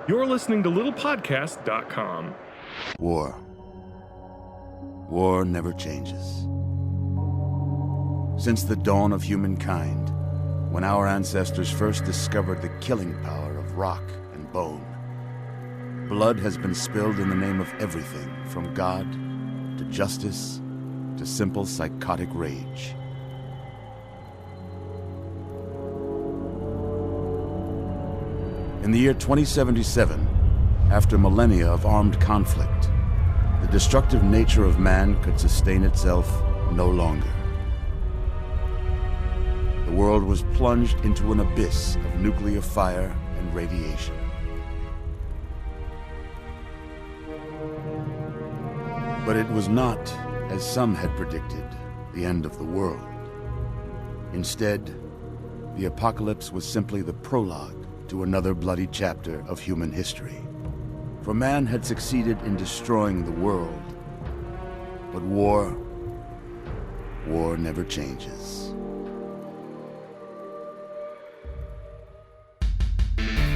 You're listening to littlepodcast.com. War. War never changes. Since the dawn of humankind, when our ancestors first discovered the killing power of rock and bone, blood has been spilled in the name of everything from God to justice to simple psychotic rage. In the year 2077, after millennia of armed conflict, the destructive nature of man could sustain itself no longer. The world was plunged into an abyss of nuclear fire and radiation. But it was not, as some had predicted, the end of the world. Instead, the apocalypse was simply the prologue to another bloody chapter of human history. For man had succeeded in destroying the world. But war never changes.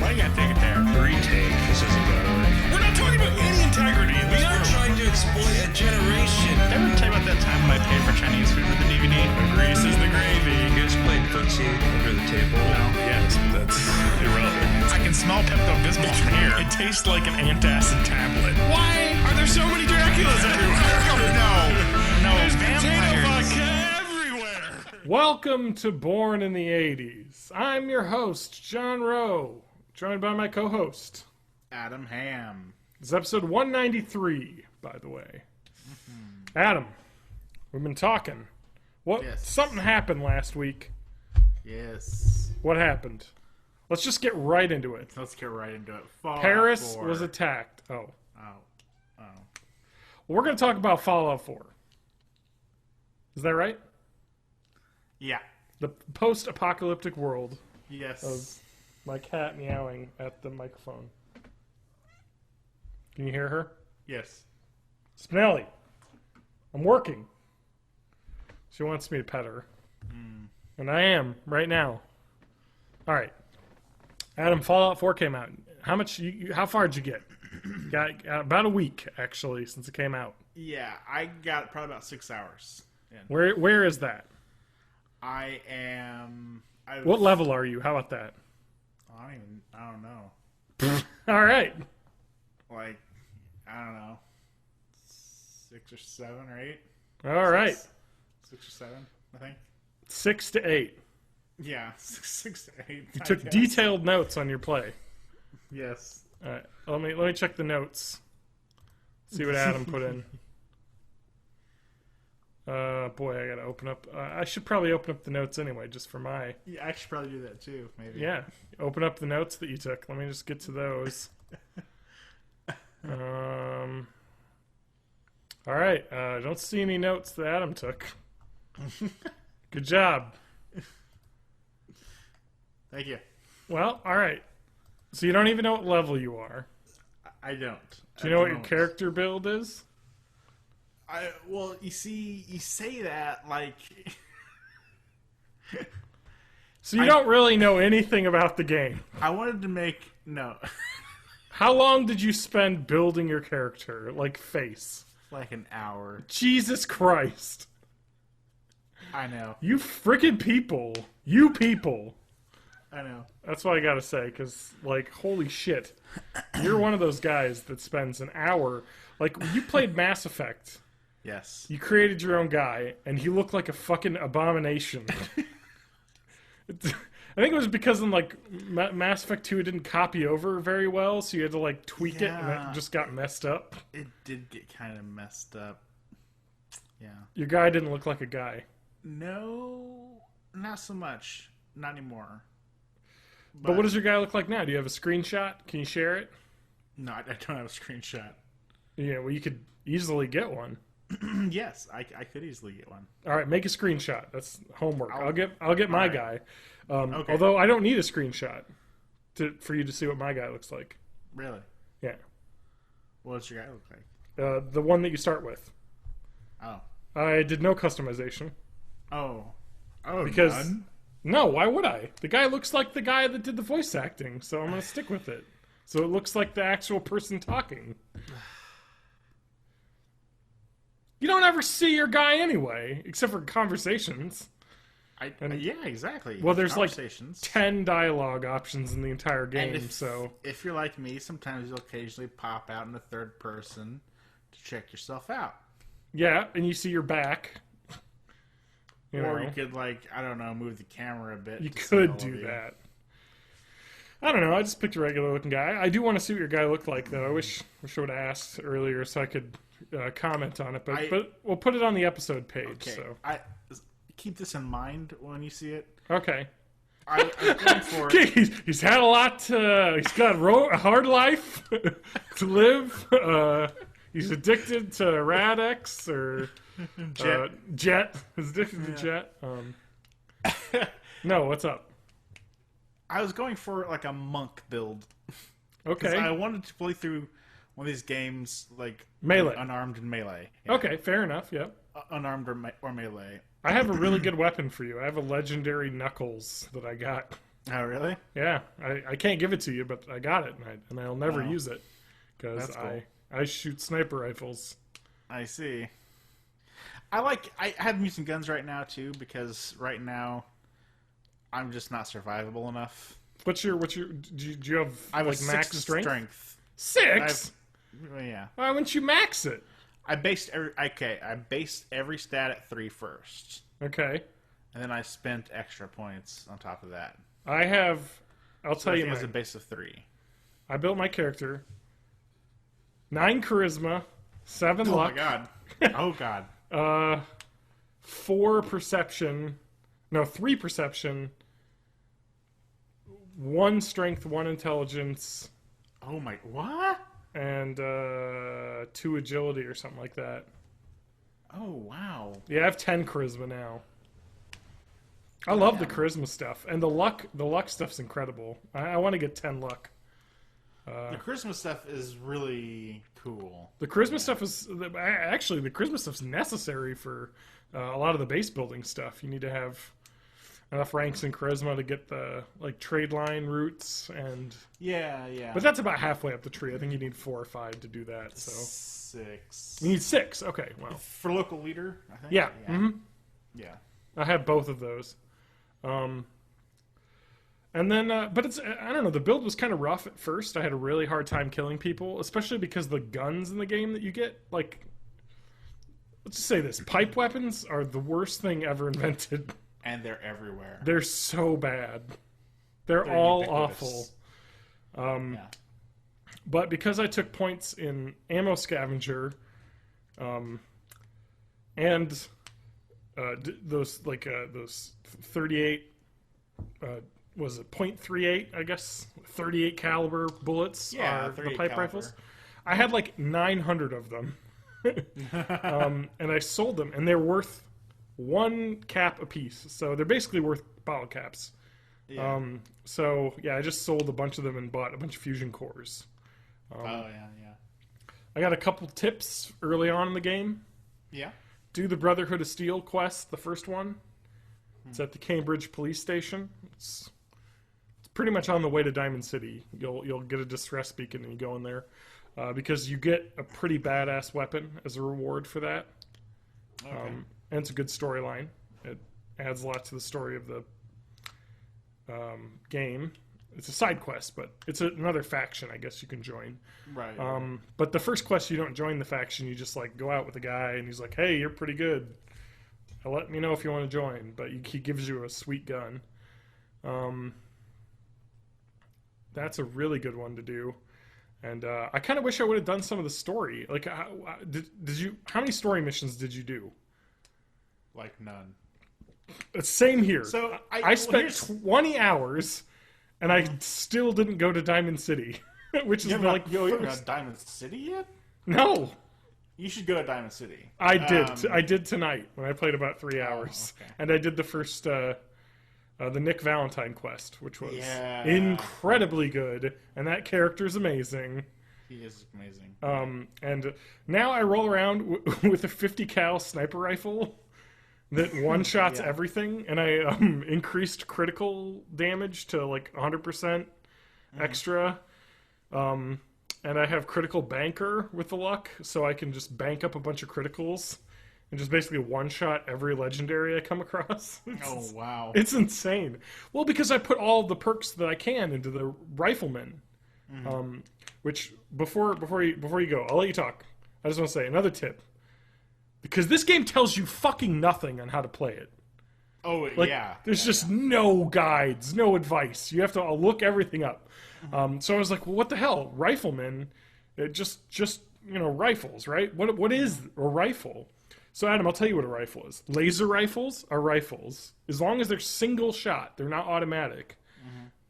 Why you gotta take it there? Retake. This isn't gonna work. We're not talking about any integrity. We are trying to exploit a generation. Did I ever tell you about that time when I paid for Chinese food with the DVD? The grease is the gravy. You guys played footsie under the table. No, yes, but that's irrelevant. I can smell Pepto-Bismol from here. It tastes like an antacid tablet. Why are there so many Draculas everywhere? No, there's vampires. Vodka everywhere. Welcome to Born in the 80s. I'm your host, John Rowe, joined by my co-host, Adam Ham. This is episode 193, by the way. Adam, we've been talking. Yes. Something happened last week. Yes. What happened? Let's just get right into it. Let's get right into it. Fallout Paris 4. was attacked. Oh. We're going to talk about Fallout 4. Is that right? Yeah. The post-apocalyptic world. Yes. Of my cat meowing at the microphone. Can you hear her? Yes. Spinelli, I'm working. She wants me to pet her. And I am, right now. All right. Adam, Fallout 4 came out. How far did you get? Got about a week, actually, since it came out. Yeah, I got probably about 6 hours in. Where is that? What level are you? How about that? I don't know. All right. Like, I don't know. 6 or 7 or 8. All right. 6 or 7, I think. 6 to 8. Yeah, 6 to 8. You took detailed notes on your play. Yes. All right. Let me check the notes. See what Adam put in. Boy, I gotta open up. I should probably open up the notes anyway, just for my. Yeah, I should probably do that too. Maybe. Yeah, open up the notes that you took. Let me just get to those. All right. Don't see any notes that Adam took. Good job. Thank you. Well, all right. So you don't even know what level you are. I don't. Do you know what your character build is? Well, you see, you say that like. So you don't really know anything about the game. I wanted to make no. How long did you spend building your character, like face? Like an hour. Jesus Christ. I know. You freaking people. You people. I know. That's what I gotta say, because, like, holy shit. You're one of those guys that spends an hour. Like, you played Mass Effect. Yes. You created your own guy, and he looked like a fucking abomination. I think it was because in, like, Mass Effect 2 it didn't copy over very well, so you had to, like, tweak it, and it just got messed up. It did get kind of messed up. Yeah. Your guy didn't look like a guy. No, not so much. Not anymore. But what does your guy look like now? Do you have a screenshot? Can you share it? No, I don't have a screenshot. Yeah, well, you could easily get one. Yes, I could easily get one. All right, make a screenshot. That's homework. I'll get my guy. Okay. Although I don't need a screenshot for you to see what my guy looks like. Really? Yeah. What does your guy look like? The one that you start with. Oh. I did no customization. Oh, because none? No, why would I? The guy looks like the guy that did the voice acting, so I'm going to stick with it. So it looks like the actual person talking. You don't ever see your guy anyway, except for conversations. Yeah, exactly. Well, there's like Conversations. 10 dialogue options in the entire game, And so... if you're like me, sometimes you'll occasionally pop out in the third person to check yourself out. Yeah, and you see your back. Or you could, like, I don't know, move the camera a bit. You to see could all of do you. that. I don't know. I just picked a regular looking guy. I do want to see what your guy looked like, though. I wish I would have asked earlier so I could comment on it. But we'll put it on the episode page. Okay. So Keep this in mind when you see it. okay. I'm going for it. He's had a lot. He's got a hard life to live. He's addicted to Radex or Jet. He's addicted to Jet. No, what's up? I was going for like a monk build. Okay. I wanted to play through one of these games like Melee. Unarmed and Melee. Yeah. Okay, fair enough. Yep. Unarmed or Melee. I have a really good weapon for you. I have a legendary Knuckles that I got. Oh, really? Yeah, I can't give it to you, but I got it, and I'll never use it because That's cool. I shoot sniper rifles. I see. I have them using guns right now too because right now I'm just not survivable enough. Do you have I have like a max 6 in strength? strength. 6? Yeah. Why wouldn't you max it? I based every stat at 3 first, Okay. and then I spent extra points on top of that. I have. I'll tell you. It was a base of 3. I built my character. 9 charisma, 7 Oh luck. my god! Oh god! 4 perception. No, 3 perception. 1 strength, 1 intelligence, Oh my what? and 2 agility or something like that. Oh wow! Yeah, I have 10 charisma now. I love the charisma stuff, and the luck stuff's incredible. I want to get 10 luck. The Christmas stuff is really cool. The charisma stuff is actually the charisma stuff's necessary for a lot of the base building stuff. You need to have enough ranks in charisma to get the like trade line routes, and Yeah. but that's about halfway up the tree. I think you need 4 or 5 to do that. So 6 you need 6. Okay, well, for local leader. I think. yeah. Yeah. I have both of those. And then, but it's, I don't know, the build was kind of rough at first. I had a really hard time killing people, especially because the guns in the game that you get, like, let's just say this, pipe weapons are the worst thing ever invented. And they're everywhere. They're so bad. They're all ubiquitous. awful. Yeah. But because I took points in ammo scavenger, and those 38, was it .38? I guess 38 caliber bullets Yeah, are the 38 pipe caliber. rifles. I had like 900 of them, and I sold them, and they're worth 1 cap a piece. So they're basically worth bottle caps. Yeah. So yeah, I just sold a bunch of them and bought a bunch of fusion cores. Yeah. I got a couple tips early on in the game. Yeah. Do the Brotherhood of Steel quest, the first one. It's at the Cambridge police station. It's pretty much on the way to Diamond City. You'll get a distress beacon and you go in there because you get a pretty badass weapon as a reward for that. Okay. And it's a good storyline. It adds a lot to the story of the game. It's a side quest, but it's another faction I guess you can join. Right. But the first quest, you don't join the faction. You just like go out with a guy, and he's like, "Hey, you're pretty good. Let me know if you want to join." But he gives you a sweet gun. That's a really good one to do. And I kind of wish I would have done some of the story. Like, did you? How many story missions did you do? Like none. Same here. So I spent 20 hours, and I still didn't go to Diamond City, which is like you haven't first. got Diamond City yet? No. You should go to Diamond City. I did. I did tonight when I played about 3 hours, okay. and I did the first, the Nick Valentine quest, which was Yeah. incredibly good, and that character's amazing. He is amazing. And now I roll around with a 50 cal sniper rifle that one shots Yeah. everything, and I increased critical damage to like 100% extra. And I have Critical Banker with the luck, so I can just bank up a bunch of criticals and just basically one-shot every legendary I come across. Oh, wow. It's insane. Well, because I put all the perks that I can into the Rifleman. Which, before you go, I'll let you talk. I just want to say another tip. Because this game tells you fucking nothing on how to play it. Oh, Like, yeah. There's just no guides, no advice. You have to look everything up. So I was like, well, what the hell? Rifleman, just rifles, right? What is a rifle? So, Adam, I'll tell you what a rifle is. Laser rifles are rifles. As long as they're single shot, they're not automatic.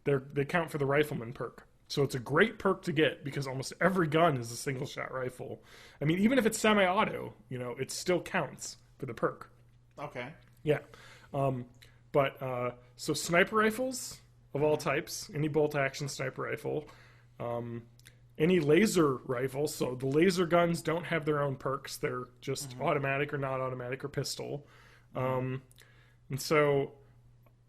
They count for the Rifleman perk. So it's a great perk to get because almost every gun is a single shot rifle. I mean, even if it's semi-auto, it still counts for the perk. Okay. Yeah. So sniper rifles of all types, any bolt action sniper rifle, any laser rifles. So the laser guns don't have their own perks. They're just automatic or not automatic or pistol. And so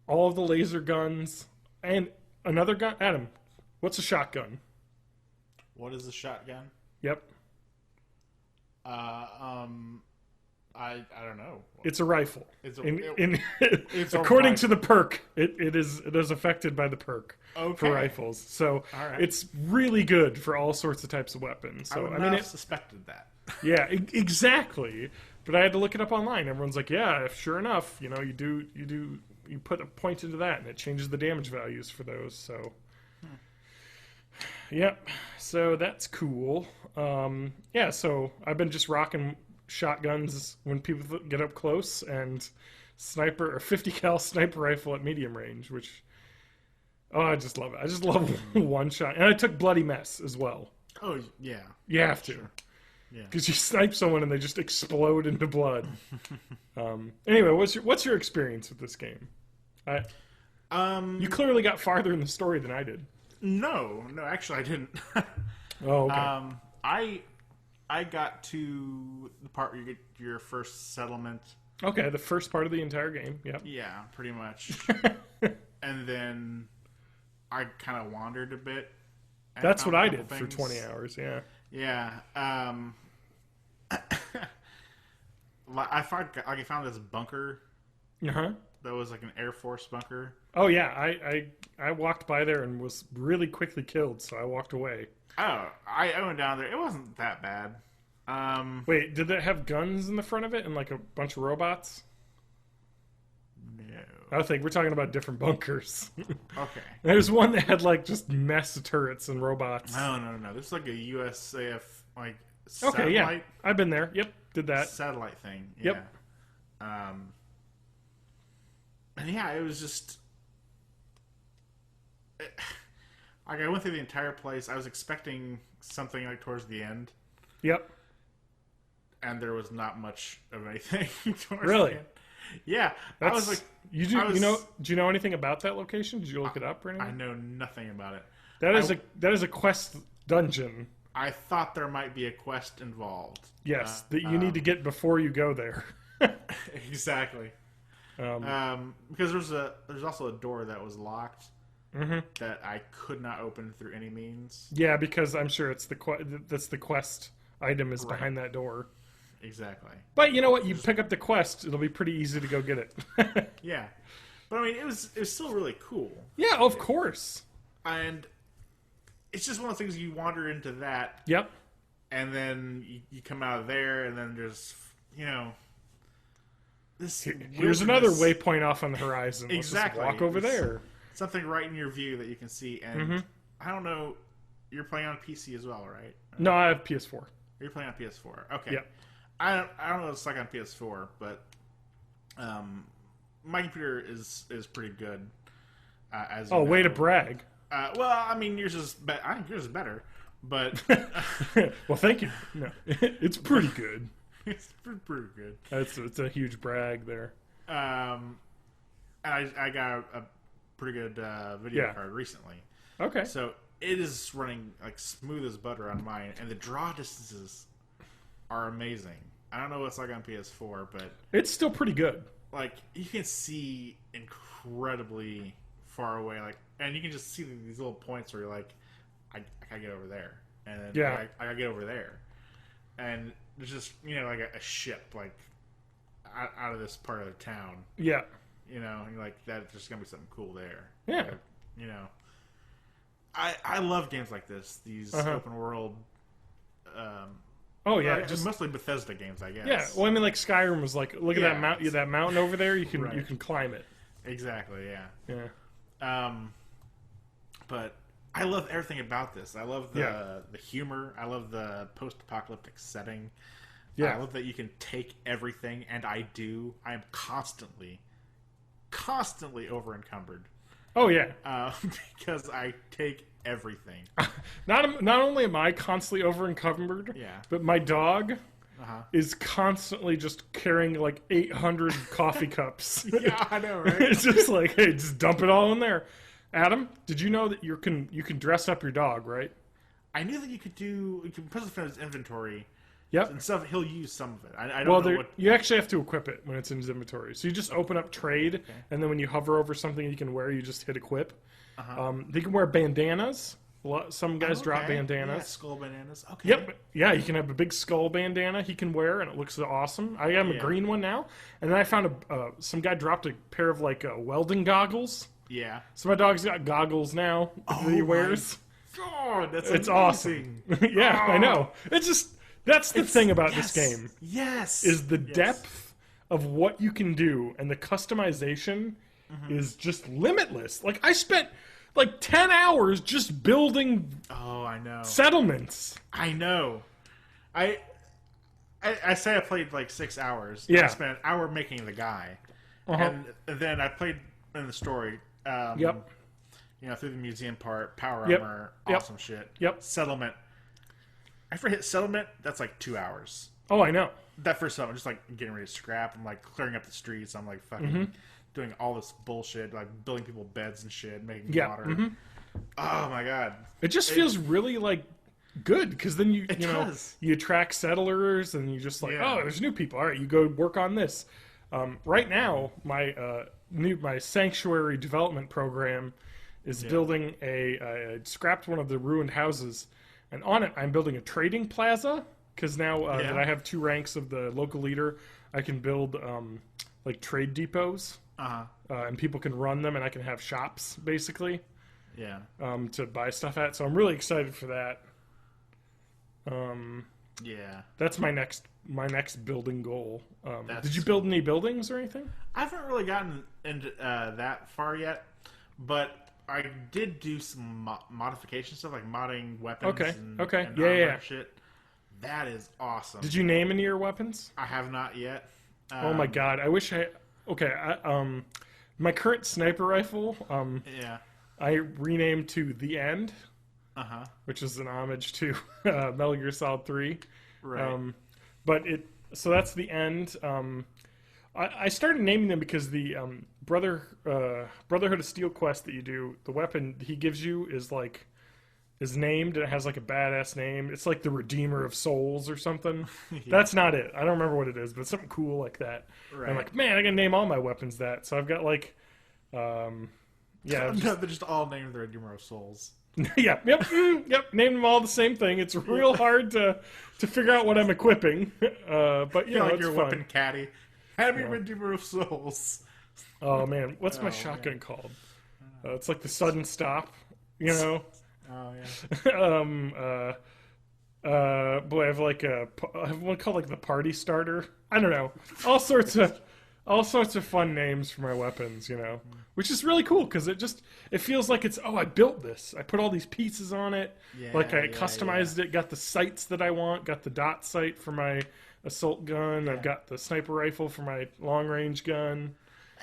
all of the laser guns and another gun. Adam, what's a shotgun? What is a shotgun? Yep. I don't know. It's a rifle. It's according to the perk, it is affected by the perk for rifles. So it's really good for all sorts of types of weapons. So I mean, I suspected that. Yeah, exactly. But I had to look it up online. Everyone's like, yeah, sure enough, you put a point into that and it changes the damage values for those. So yep. So that's cool. So I've been just rocking shotguns when people get up close and sniper or 50 cal sniper rifle at medium range, which I just love it. I just love one shot. And I took Bloody Mess as well. Oh yeah. You have to. Sure. Yeah. Because you snipe someone and they just explode into blood. Anyway, what's your experience with this game? You clearly got farther in the story than I did. No, actually I didn't. Oh, okay. I got to the part where you get your first settlement. Okay, the first part of the entire game. Yep. Yeah, pretty much. And then I kind of wandered a bit. That's what I did for 20 hours, yeah. Yeah. I found this bunker. Uh-huh. That was like an Air Force bunker. Oh, yeah. I walked by there and was really quickly killed, so I walked away. Oh, I went down there. It wasn't that bad. Wait, did it have guns in the front of it and like a bunch of robots? No. I think we're talking about different bunkers. Okay. There's one that had like just mess of turrets and robots. No. This is like a USAF like okay, satellite. yeah. I've been there. Yep, did that. Satellite thing. Yeah. Yep. And yeah, it was just like I went through the entire place. I was expecting something like towards the end. Yep. And there was not much of anything towards really? the end. Yeah. I was like, do you know anything about that location? Did you look it up or anything? I know nothing about it. That is a quest dungeon. I thought there might be a quest involved. Yes, that you need to get before you go there. Exactly. Because there's also a door that was locked that I could not open through any means. Yeah, because I'm sure it's that's the quest item is behind that door. Exactly. But you know what? You pick up the quest; it'll be pretty easy to go get it. Yeah, but I mean, it was still really cool. Yeah, of course. And it's just one of the things you wander into that. Yep. And then you come out of there, and then there's this. Here's another waypoint off on the horizon. Exactly. Let's just walk over there. Something right in your view that you can see, and I don't know. You're playing on PC as well, right? No, I have PS4. You're playing on PS4. Okay. Yep. I don't know what it's like on PS4, but my computer is pretty good. As you know. Way to brag. Well, I mean, yours is. I think yours is better, but. Well, thank you. No, it's pretty good. It's pretty good. It's a huge brag there. I got a pretty good video card recently. Okay. So it is running like smooth as butter on mine, and the draw distances are amazing. I don't know what it's like on PS4, but it's still pretty good. Like you can see incredibly far away, and you can just see these little points where you're like, I gotta get over there, and then Yeah. I gotta get over there, and there's just like a ship like out of this part of the town. Yeah. And like that, there's gonna be something cool there. Yeah. Like, I love games like this. These open world. Oh yeah, just mostly Bethesda games, I guess. Yeah. Well, I mean, like Skyrim was like, look at that mountain over there. You can Right. you can climb it. Exactly. Yeah. Yeah. But I love everything about this. I love the humor. I love the post-apocalyptic setting. Yeah. I love that you can take everything, and I do. I am constantly over encumbered. Oh yeah. Because I take everything. Not only am I constantly over encumbered, but my dog is constantly just carrying like 800 coffee cups. Yeah, I know, right? It's just like, hey, just dump it all in there. Adam, did you know that you can dress up your dog, right? I knew that you could put stuff in his inventory. Yep. And stuff, he'll use some of it. I don't know what... You actually have to equip it when it's in his inventory. So you just open up trade, and then when you hover over something you can wear, you just hit equip. They can wear bandanas. Some guys drop bandanas. Yeah, skull bandanas. Okay. Yep. Yeah, you can have a big skull bandana he can wear, and it looks awesome. I have a green one now, and then I found some guy dropped a pair of like welding goggles. Yeah. So my dog's got goggles now that he wears. God, it's awesome. Yeah, I know. It's just that's the thing about this game. Yes. Is the depth of what you can do, and the customization is just limitless. Like I spent like 10 hours just building I know. settlements. I know. I say I played like 6 hours. Yeah. I spent an hour making the guy. And then I played in the story. Yep. Through the museum part, power Yep. armor, Yep. awesome shit. Yep. Settlement. After I hit settlement, that's like 2 hours. Oh, I know. That first settlement, just like getting ready to scrap. I'm like clearing up the streets. I'm like fucking doing all this bullshit, like building people beds and shit, making water. Oh my god. It just feels really like good because then you you attract settlers and you just like there's new people. All right, you go work on this. Right now, my sanctuary development program is building I scrapped one of the ruined houses, and on it I'm building a trading plaza because now that I have 2 ranks of the local leader, I can build like trade depots, and people can run them, and I can have shops basically. Yeah. To buy stuff at. So I'm really excited for that. Yeah. That's my next building goal. Did you build any buildings or anything? I haven't really gotten into that far yet, but I did do some modification stuff, like modding weapons and armor shit. That is awesome. Did you name any of your weapons? I have not yet. Oh my god, I wish I... Okay, my current sniper rifle, I renamed to The End, which is an homage to Metal Gear Solid 3. Right. So that's The End. I started naming them because the Brotherhood of Steel quest that you do, the weapon he gives you is named, and it has like a badass name. It's like the Redeemer of Souls or something. That's not it. I don't remember what it is, but it's something cool like that. Right. I'm like, man, I gotta name all my weapons that. So I've got like, they're just all named the Redeemer of Souls. Yep. Name them all the same thing. It's real hard to figure out what I'm equipping, but you know, like it's your fun. weapon caddy. Happy Redeemer of Souls. Oh man, what's my shotgun called? It's like the sudden stop, you know. Oh yeah. Boy, I have one called like the party starter. I don't know, all sorts of fun names for my weapons, you know, which is really cool because it feels like I built this. I put all these pieces on it, I customized it, got the sights that I want, got the dot sight for my assault gun. I've got the sniper rifle for my long range gun.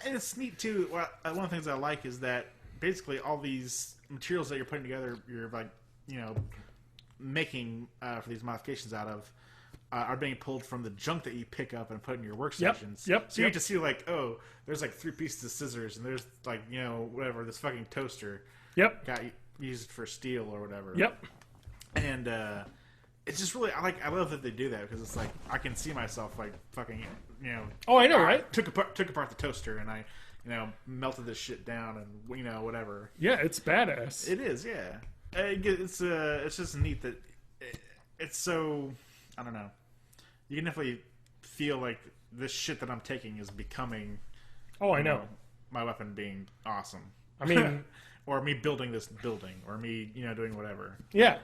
And it's neat too. One of the things I like is that basically all these materials that you're putting together, you're like, making for these modifications out of, are being pulled from the junk that you pick up and put in your workstations. Yep. So you get to see like, oh, there's like 3 pieces of scissors, and there's like, whatever, this fucking toaster. Yep. Got used for steel or whatever. Yep. And it's just really, I love that they do that because it's like I can see myself like fucking, Oh, I know, right? Took apart the toaster and I, melted this shit down and whatever. Yeah, it's badass. It is, yeah. It's just neat that it's so, I don't know. You can definitely feel like this shit that I'm taking is becoming. Oh, I know. My weapon being awesome. I mean, or me building this building, or me, doing whatever. Yeah.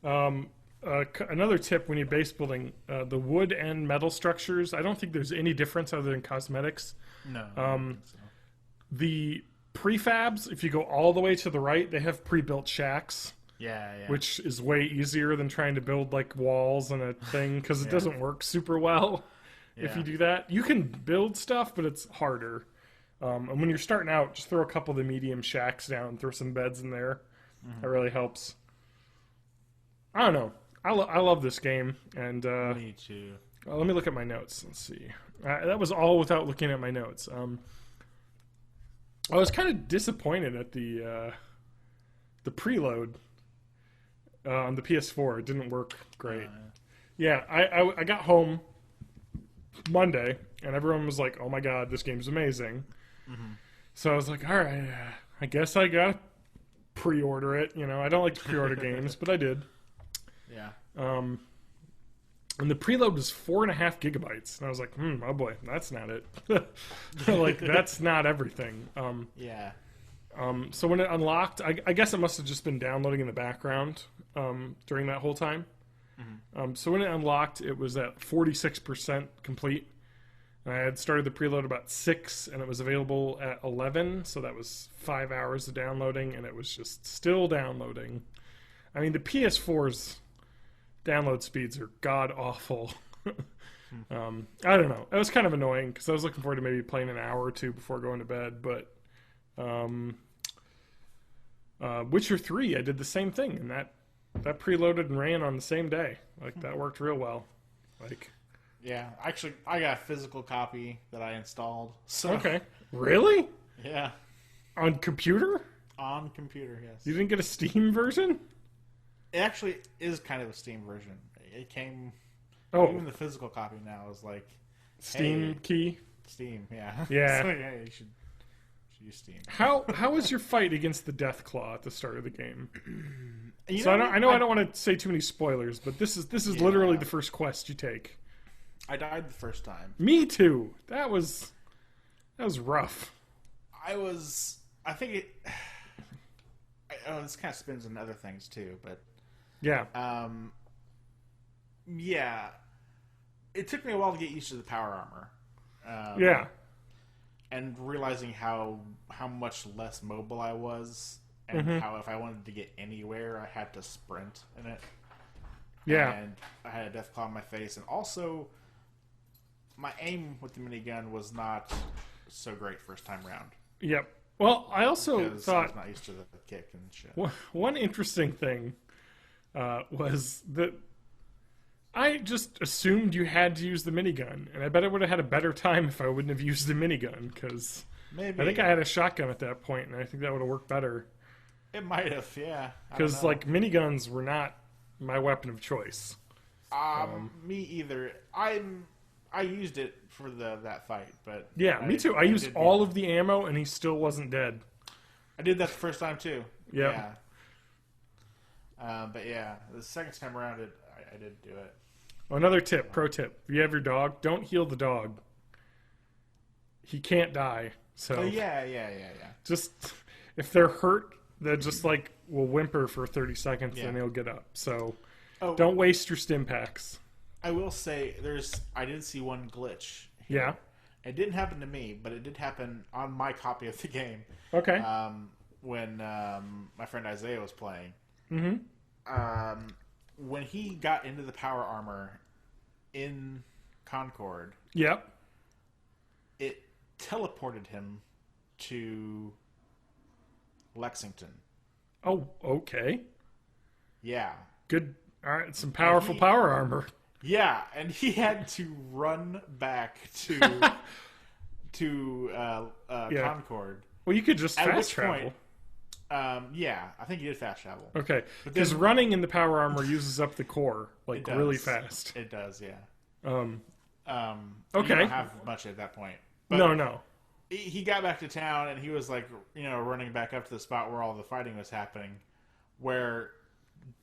Another tip when you're base building, the wood and metal structures, I don't think there's any difference other than cosmetics. No. I don't think so. The prefabs, if you go all the way to the right, they have pre-built shacks. Yeah. Which is way easier than trying to build like walls and a thing because it doesn't work super well if you do that. You can build stuff, but it's harder. And when you're starting out, just throw a couple of the medium shacks down, throw some beds in there. That really helps. I don't know. I love this game, and me too. Let me look at my notes. Let's see. That was all without looking at my notes. I was kind of disappointed at the preload on the PS4. It didn't work great. I got home Monday, and everyone was like, "Oh my god, this game's amazing." So I was like, "All right, I guess I gotta pre-order it." I don't like to pre-order games, but I did. Yeah. And the preload was 4.5 gigabytes, and I was like, "Oh boy, that's not it." Like, that's not everything. So when it unlocked, I guess it must have just been downloading in the background during that whole time. So when it unlocked, it was at 46% complete. I had started the preload about 6, and it was available at 11, so that was 5 hours of downloading, and it was just still downloading. I mean, the PS4's download speeds are god-awful. I don't know. It was kind of annoying, because I was looking forward to maybe playing an hour or two before going to bed, but Witcher 3, I did the same thing, and that preloaded and ran on the same day. Like, that worked real well. Yeah, actually, I got a physical copy that I installed. So. Okay. Really? Yeah. On computer? On computer, yes. You didn't get a Steam version? It actually is kind of a Steam version. It came... Oh. Even the physical copy now is like... Steam key? Steam, yeah. Yeah. So, yeah, you should use Steam. How was your fight against the Deathclaw at the start of the game? I don't want to say too many spoilers, but this is literally the first quest you take. I died the first time. Me too. That was rough. This kind of spins on other things too, but yeah. It took me a while to get used to the power armor. And realizing how much less mobile I was, and how if I wanted to get anywhere, I had to sprint in it. Yeah. And I had a death claw in my face, and also my aim with the minigun was not so great first time round. Yep. Well, I also thought I was not used to the kick and shit. One interesting thing was that I just assumed you had to use the minigun, and I bet I would have had a better time if I wouldn't have used the minigun, because I think I had a shotgun at that point, and I think that would have worked better. It might have, yeah. Because miniguns were not my weapon of choice. Me either. I used it for that fight, but me too. I used all of the ammo, and he still wasn't dead. I did that the first time too. Yep. Yeah. But yeah, the second time around, I did do it. Another tip, pro tip: if you have your dog, don't heal the dog. He can't die. So yeah. Just if they're hurt, they just will whimper for 30 seconds, and he'll get up. So don't waste your stim packs. I will say, I did see one glitch here. Yeah. It didn't happen to me, but it did happen on my copy of the game. Okay. When my friend Isaiah was playing. Mm-hmm. When he got into the power armor in Concord. Yep. It teleported him to Lexington. Oh, okay. Yeah. Good. All right, some powerful power armor. Yeah, and he had to run back to Concord. Well, you could just fast travel. I think he did fast travel. Okay, because running in the power armor uses up the core really fast. It does, yeah. Okay. You don't have much at that point. But no. He got back to town and he was running back up to the spot where all the fighting was happening, where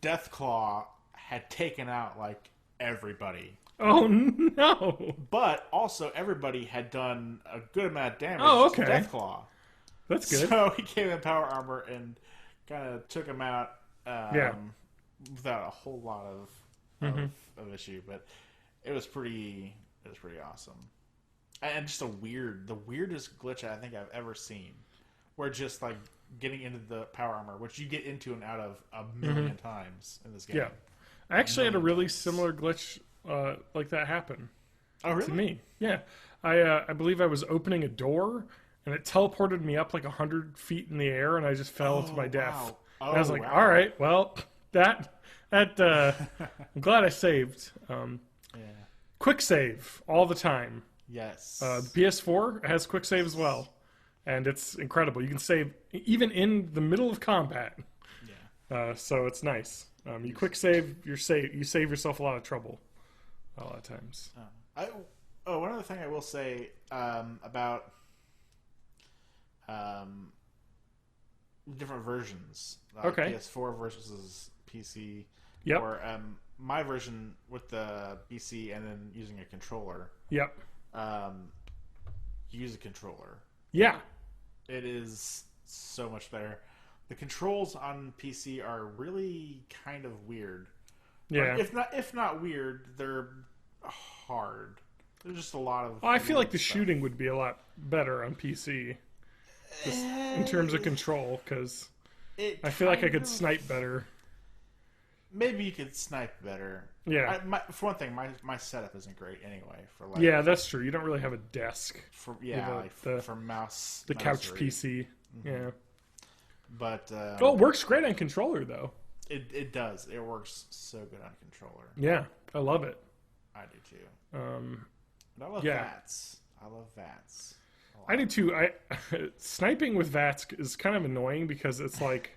Deathclaw had taken out like everybody. Oh no! But also everybody had done a good amount of damage to Deathclaw. That's good. So he gave him power armor and kind of took him out without a whole lot of issue. But it was pretty awesome. And just the weirdest glitch I think I've ever seen. Where just like getting into the power armor, which you get into and out of a million times in this game. Yeah. I actually had a really similar glitch like that happen. Oh, really? To me. Yeah. I believe I was opening a door, and it teleported me up like 100 feet in the air, and I just fell to my death. Wow. And I was like, all right, well, that I'm glad I saved. Quick save all the time. Yes. The PS4 has quick save as well, and it's incredible. You can save even in the middle of combat. Yeah. So it's nice. You quick save, you save yourself a lot of trouble a lot of times. One other thing I will say about different versions. PS4 versus PC. Yep. Or my version with the PC and then using a controller. Yep. Use a controller. Yeah. It is so much better. The controls on PC are really kind of weird. Yeah. If not weird, they're hard. There's just a lot of. I feel like the shooting would be a lot better on PC, just in terms of control, because I feel like I could snipe better. Maybe you could snipe better. Yeah. For one thing, my setup isn't great anyway. Yeah, that's true. You don't really have a desk. For mouse. The couch PC. Mm-hmm. Yeah. But it works great on controller though. It does. It works so good on controller. Yeah, I love it. I do too. But I love VATS. I love VATS. I do too. Sniping with VATS is kind of annoying because it's like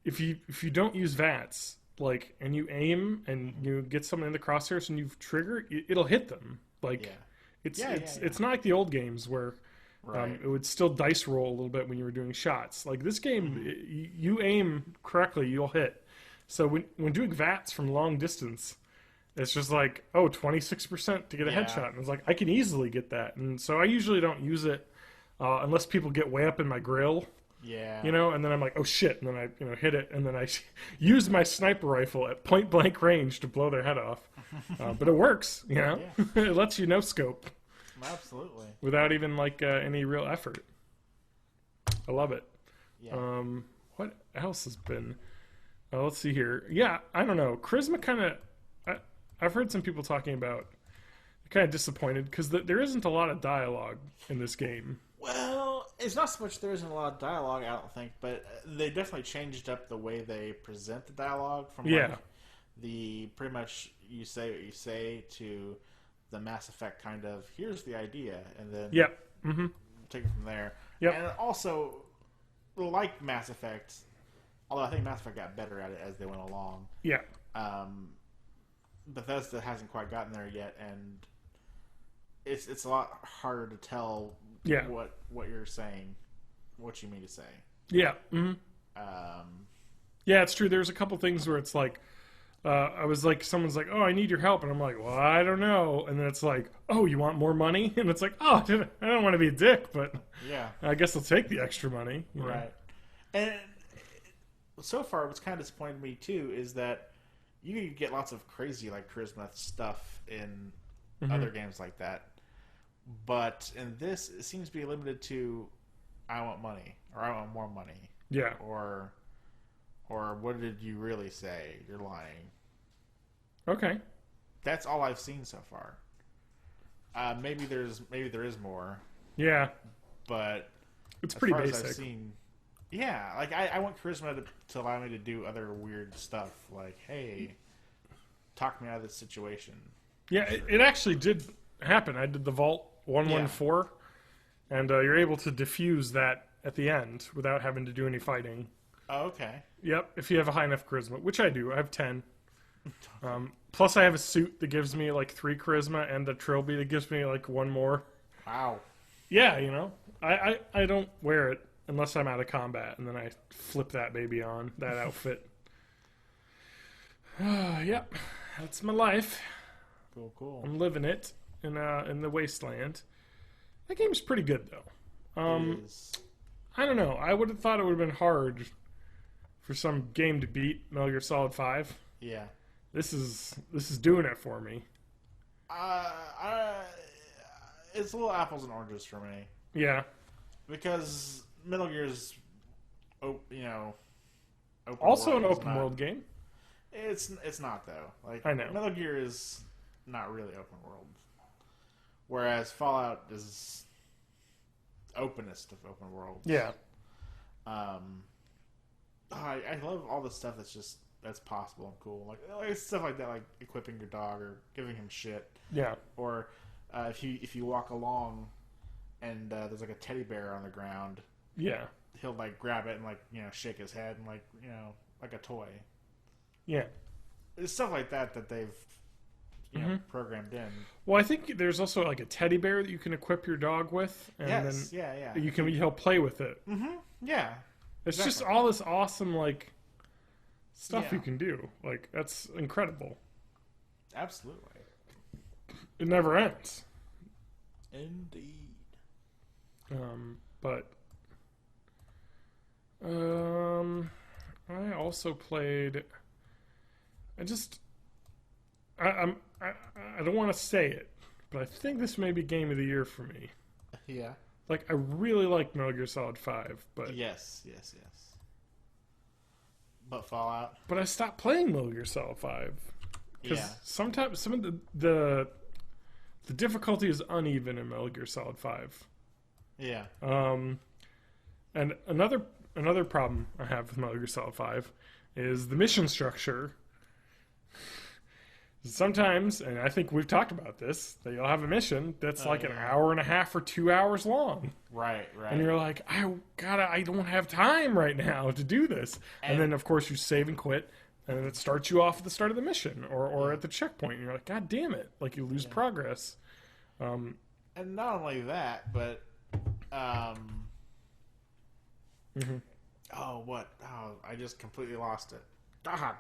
if you don't use VATS, like, and you aim and you get someone in the crosshairs and you trigger, it'll hit them. Like it's not like the old games where it would still dice roll a little bit when you were doing shots. Like this game, you aim correctly, you'll hit. So when doing VATS from long distance, it's just like, 26% to get a headshot. And it's like, I can easily get that. And so I usually don't use it unless people get way up in my grill. Yeah. And then I'm like, oh shit. And then I hit it. And then I use my sniper rifle at point blank range to blow their head off. But it works, Yeah. It lets you no scope. Absolutely. Without even like any real effort. I love it. Yeah. What else has been? Let's see here. Yeah, I don't know. Charisma kind of. I've heard some people talking about kind of disappointed because there isn't a lot of dialogue in this game. Well, it's not so much there isn't a lot of dialogue, I don't think, but they definitely changed up the way they present the dialogue from the pretty much you say what you say to the Mass Effect kind of here's the idea and then take it from there. Yep. And also, like Mass Effect, although I think Mass Effect got better at it as they went along. Yeah. Bethesda hasn't quite gotten there yet, and it's a lot harder to tell what you're saying, what you mean to say. Yeah. Mm-hmm. Yeah, it's true. There's a couple things where it's like, I was like, someone's like, oh, I need your help. And I'm like, well, I don't know. And then it's like, oh, you want more money? And it's like, oh, I don't want to be a dick, but I guess I'll take the extra money. Right. And so far, what's kind of disappointed me, too, is that you can get lots of crazy, like, charisma stuff in other games like that. But in this, it seems to be limited to, I want money, or I want more money. Yeah. Or what did you really say? You're lying. Okay. That's all I've seen so far. Maybe there is more. Yeah. But it's pretty basic. As I've seen, yeah, like I want charisma to allow me to do other weird stuff, like, hey, talk me out of this situation. Yeah, it actually did happen. I did the Vault 114, and you're able to defuse that at the end without having to do any fighting. Oh, okay. Yep, if you have a high enough charisma, which I do. I have 10. Plus, I have a suit that gives me like 3 charisma, and the trilby that gives me like 1 more. Wow. Yeah, I don't wear it. unless I'm out of combat, and then I flip that baby on, that outfit. Yep, that's my life. Cool. I'm living it in the wasteland. That game's pretty good though. It is. I don't know. I would have thought it would have been hard for some game to beat Metal Gear Solid 5. Yeah. This is doing it for me. It's a little apples and oranges for me. Yeah. Because Metal Gear's, open Also world an is open not- world game. It's not though. Like I know. Metal Gear is not really open world, whereas Fallout is openest of open world. Yeah. I love all the stuff that's possible and cool. Like stuff like that, like equipping your dog or giving him shit. Yeah. Or if you walk along and there's like a teddy bear on the ground, Yeah. he'll like grab it and like shake his head and like like a toy. Yeah. It's stuff like that they've programmed in. Well, I think there's also like a teddy bear that you can equip your dog with, and Yes, then yeah. he'll play with it. Yeah. It's just Exactly. all this awesome like stuff Yeah. you can do. Like that's incredible. Absolutely. It never ends. Indeed. But I also played. I don't want to say it, but I think this may be game of the year for me. Yeah. Like I really like Metal Gear Solid 5, but Yes. But Fallout. but I stopped playing Metal Gear Solid 5 because Yeah. sometimes some of the difficulty is uneven in Metal Gear Solid 5. Yeah. And another problem I have with Metal Gear Solid 5 is the mission structure. Sometimes, and I think we've talked about this, that you'll have a mission that's like an hour and a half or 2 hours long. Right. And you're like, I don't have time right now to do this. And then, of course, you save and quit, and then it starts you off at the start of the mission or at the checkpoint. And you're like, God damn it. Like, you lose progress. And not only that, but oh, what? Oh, I just completely lost it. Ah.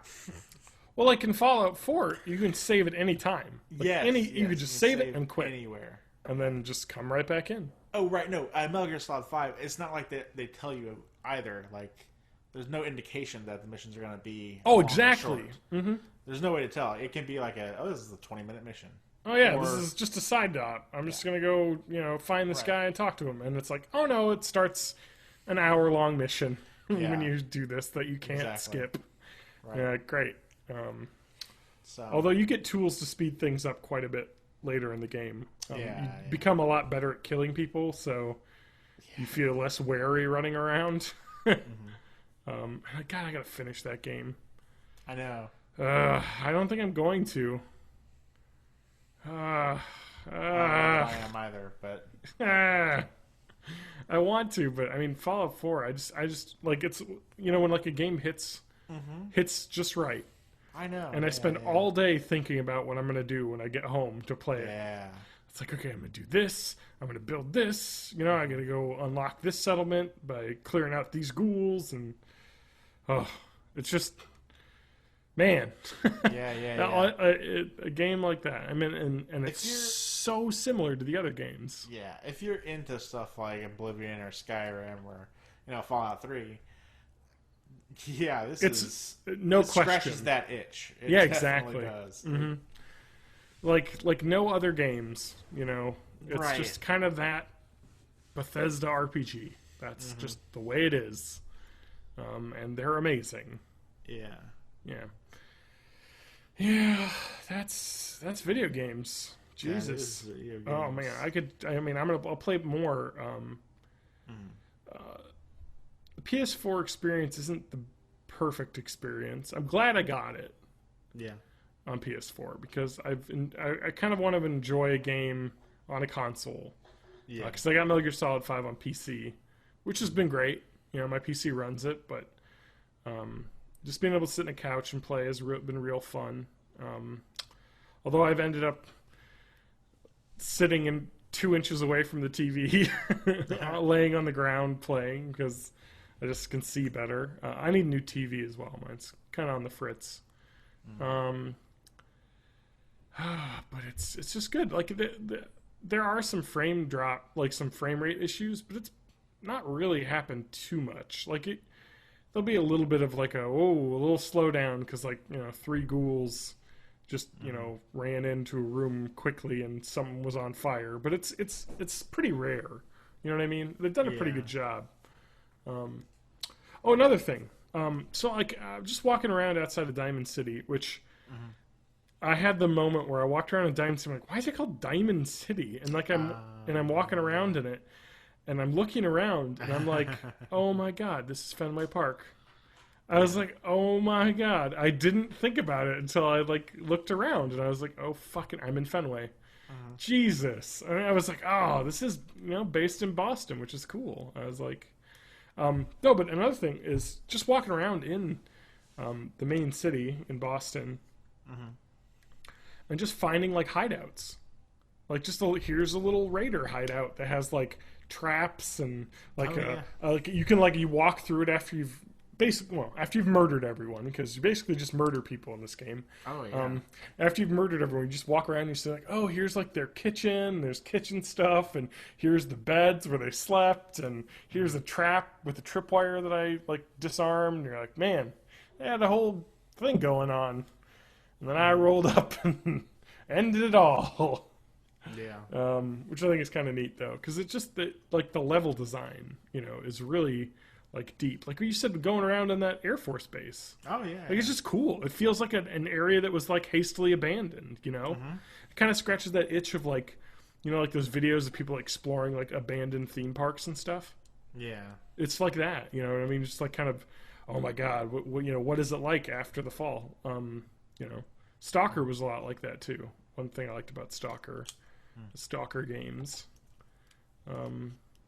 Well, like in Fallout 4, you can save at any time. Like you could just save it and quit. Anywhere. And then just come right back in. Oh, right. No, Metal Gear Solid 5, it's not like they tell you either. Like, there's no indication that the missions are going to be Oh, long or exactly. short. There's no way to tell. It can be like this is a 20-minute mission. Oh, yeah, Or- this is just a side dot. I'm just going to go, find this guy and talk to him. And it's like, oh, no, it starts an hour-long mission Yeah. when you do this that you can't Exactly. skip. Right. Yeah, great. So, Although you get tools to speed things up quite a bit later in the game. You become a lot better at killing people, so you feel less wary running around. God, I gotta finish that game. I know. I don't think I'm going to. I am either, but I want to, but I mean, Fallout 4. I just like it's when like a game hits just right. I know. And I spend all day thinking about what I'm going to do when I get home to play it. Yeah. It's like, okay, I'm going to do this. I'm going to build this. I got to go unlock this settlement by clearing out these ghouls. And, it's just, man. Yeah. A game like that. I mean, and it's so similar to the other games. Yeah. If you're into stuff like Oblivion or Skyrim or, Fallout 3, yeah, this no it question. Scratches that itch. It Yeah, definitely exactly. Does. Like no other games, it's Right. just kind of that Bethesda RPG. That's just the way it is, and they're amazing. Yeah. Yeah. That's video games. Jesus. Yeah, it is video games. Oh man, I'll play more. The PS4 experience isn't the perfect experience. I'm glad I got it Yeah. on PS4 because I kind of want to enjoy a game on a console. Yeah. Because I got Metal Gear Solid 5 on PC, which has been great. My PC runs it, but just being able to sit on a couch and play has been real fun. Although I've ended up sitting 2 inches away from the TV, laying on the ground playing because I just can see better. I need a new TV as well. Mine's kind of on the fritz. But it's just good. Like there are some frame rate issues, but it's not really happened too much. Like there'll be a little bit of like a little slowdown because 3 ghouls just ran into a room quickly and something was on fire. But it's pretty rare. You know what I mean? They've done a pretty good job. Another thing. So just walking around outside of Diamond City, which I had the moment where I walked around in Diamond City. I'm like, why is it called Diamond City? And I'm walking around in it, and I'm looking around, and I'm like, oh my god, this is Fenway Park. I was like, oh my god. I didn't think about it until I looked around, and I was like, oh fucking, I'm in Fenway. Jesus. And I was like, oh, this is based in Boston, which is cool. I was like, no, but another thing is just walking around in the main city in Boston, and just finding hideouts. Here's a little raider hideout that has traps and you can you walk through it after you've after you've murdered everyone, because you basically just murder people in this game. Oh yeah. After you've murdered everyone, you just walk around and you say here's their kitchen, there's kitchen stuff, and here's the beds where they slept, and here's a trap with a tripwire that I disarmed. And you're like, man, they had a whole thing going on. And then I rolled up and ended it all. Yeah. Which I think is kind of neat though, because it's just that the level design, is really deep. Like you said, going around in that Air Force base. Oh yeah. It's just cool. It feels like an area that was hastily abandoned. It kind of scratches that itch of those videos of people exploring abandoned theme parks and stuff. Yeah. It's like that. You know what I mean? Just kind of, oh my god, what is it like after the fall? Stalker was a lot like that too. One thing I liked about Stalker, the Stalker games.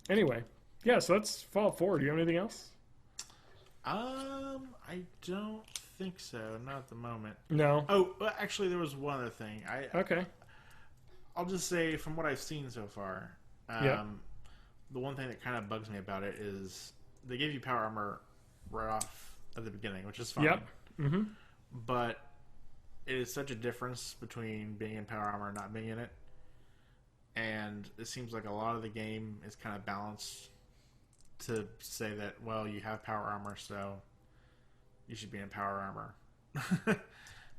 Anyway, yeah, so that's Fallout 4. Do you have anything else? I don't think so. Not at the moment. No. Oh, well, actually, there was one other thing. Okay. I'll just say, from what I've seen so far, the one thing that kind of bugs me about it is they give you power armor right off at the beginning, which is fine. Yep. Mm-hmm. But it is such a difference between being in power armor and not being in it. And it seems like a lot of the game is kind of balanced to say that, well, you have power armor, so you should be in power armor.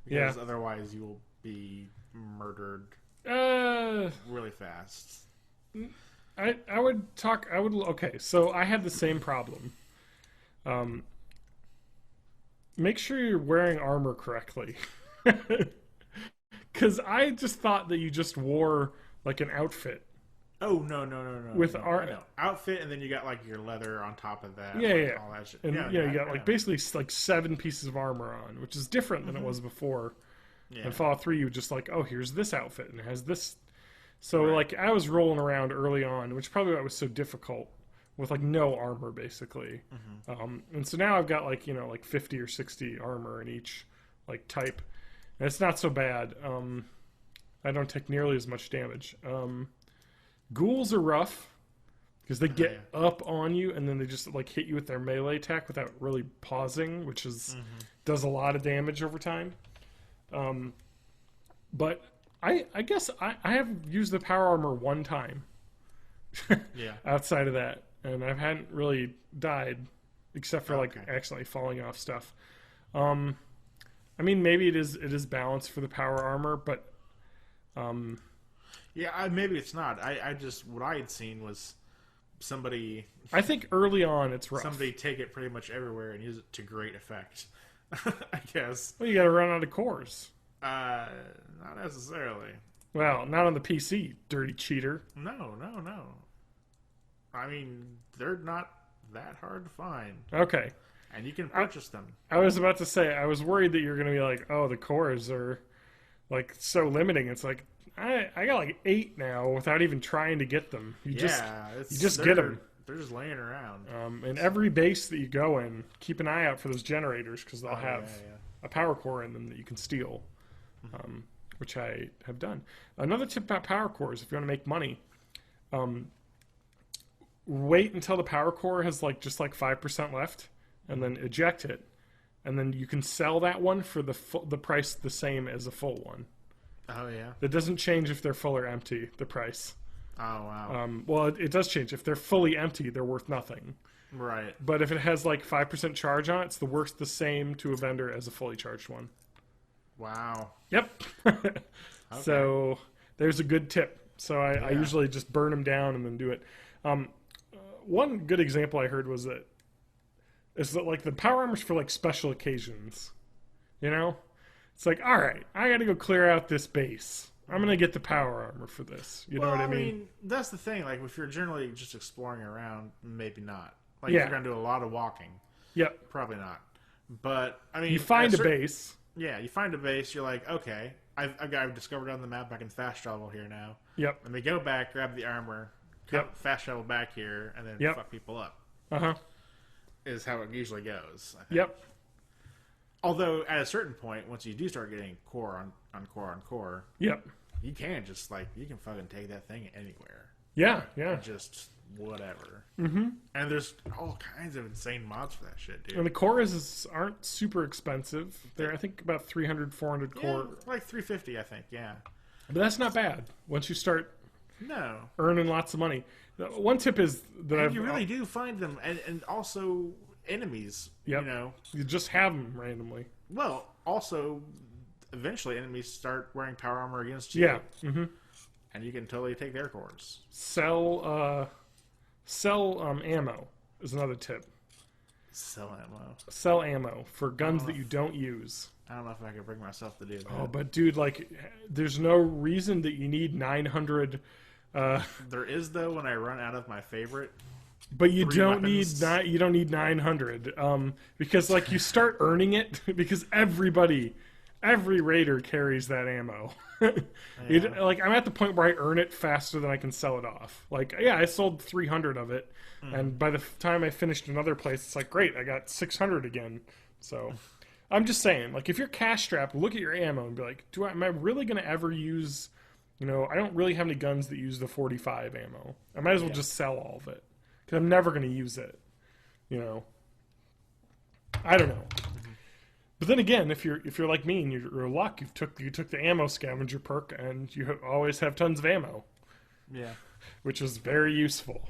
Because otherwise you will be murdered really fast. Okay, so I had the same problem. Make sure you're wearing armor correctly. Because I just thought that you just wore an outfit. Oh, no. With outfit, and then you got your leather on top of that. Yeah. All that shit. And you got basically 7 pieces of armor on, which is different than it was before. Yeah. In Fallout 3, you would just here's this outfit, and it has this. So, I was rolling around early on, which probably why it was so difficult, with, no armor, basically. Mm-hmm. And so now I've got, 50 or 60 armor in each, type. And it's not so bad. I don't take nearly as much damage. Ghouls are rough, because they get up on you, and then they just, hit you with their melee attack without really pausing, which does a lot of damage over time. But I guess I have used the power armor one time. Outside of that, and I hadn't really died, except for accidentally falling off stuff. I mean, maybe it is balanced for the power armor, but maybe it's not. I just, what I had seen was somebody. I think early on it's rough. Somebody take it pretty much everywhere and use it to great effect. I guess. Well, you got to run out of cores. Not necessarily. Well, not on the PC, dirty cheater. No. I mean, they're not that hard to find. Okay. And you can purchase them. I was about to say, I was worried that you're going to be oh, the cores are so limiting. It's I got 8 now without even trying to get them. You just get them. They're just laying around. In every base that you go in, keep an eye out for those generators, because they'll have a power core in them that you can steal, which I have done. Another tip about power cores, if you want to make money, wait until the power core has just 5% left, and then eject it, and then you can sell that one for the price the same as a full one. Oh yeah. It doesn't change if they're full or empty. The price. Oh wow. Well, it does change. If they're fully empty, they're worth nothing. Right. But if it has 5% charge on it, it's the same to a vendor as a fully charged one. Wow. Yep. So there's a good tip. So I usually just burn them down and then do it. One good example I heard was that the power armor's for special occasions. You know, it's all right, I got to go clear out this base. I'm gonna get the power armor for this. You know what I mean? That's the thing. If you're generally just exploring around, maybe not. If you're gonna do a lot of walking, yep, probably not. But you find a base. Yeah, you find a base. You're like, okay, I've discovered on the map I can fast travel here now. Yep. Let me go back, grab the armor, fast travel back here, and then fuck people up. Is how it usually goes. I think. Yep. Although at a certain point, once you do start getting core on core, yep, you can just you can fucking take that thing anywhere. Yeah. Just whatever. Mm-hmm. And there's all kinds of insane mods for that shit, dude. And the cores aren't super expensive. They're I think about 300, 400 core. Like 350, I think. Yeah. But that's not bad once you start earning lots of money. One tip is that you really do find them, and also enemies. Yep. You know, you just have them randomly. Well, also, eventually enemies start wearing power armor against you. Yeah. Mm-hmm. And you can totally take their cores. Sell ammo is another tip. Sell ammo for guns that you don't use. I don't know if I could bring myself to do that. Oh, but dude, there's no reason that you need 900. There is though when I run out of my favorite. But you don't need 900 because you start earning it because every raider carries that ammo. I'm at the point where I earn it faster than I can sell it off. I sold 300 of it, and by the time I finished another place, it's great, I got 600 again. So I'm just saying, if you're cash strapped, look at your ammo and be like, am I really going to ever use? I don't really have any guns that use the 45 ammo. I might as well just sell all of it. Because I'm never going to use it, I don't know. But then again, if you're like me and you're luck, you took the ammo scavenger perk, and you always have tons of ammo. Yeah, which is very useful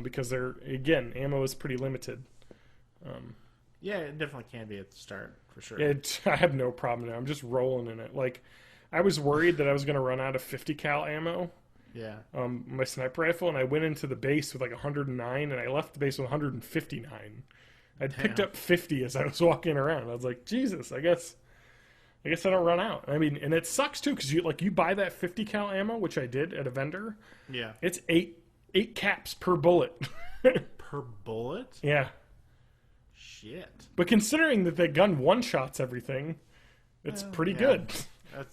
because ammo is pretty limited. Yeah, it definitely can be at the start for sure. I have no problem now. I'm just rolling in it. I was worried that I was going to run out of 50 cal ammo. Yeah. My sniper rifle, and I went into the base with 109, and I left the base with 159. I'd picked up 50 as I was walking around. I was like, Jesus, I guess I don't run out. I mean, and it sucks too because you buy that 50 cal ammo, which I did at a vendor. Yeah. It's eight caps per bullet. Per bullet? Yeah. Shit. But considering that the gun one shots everything, it's pretty good.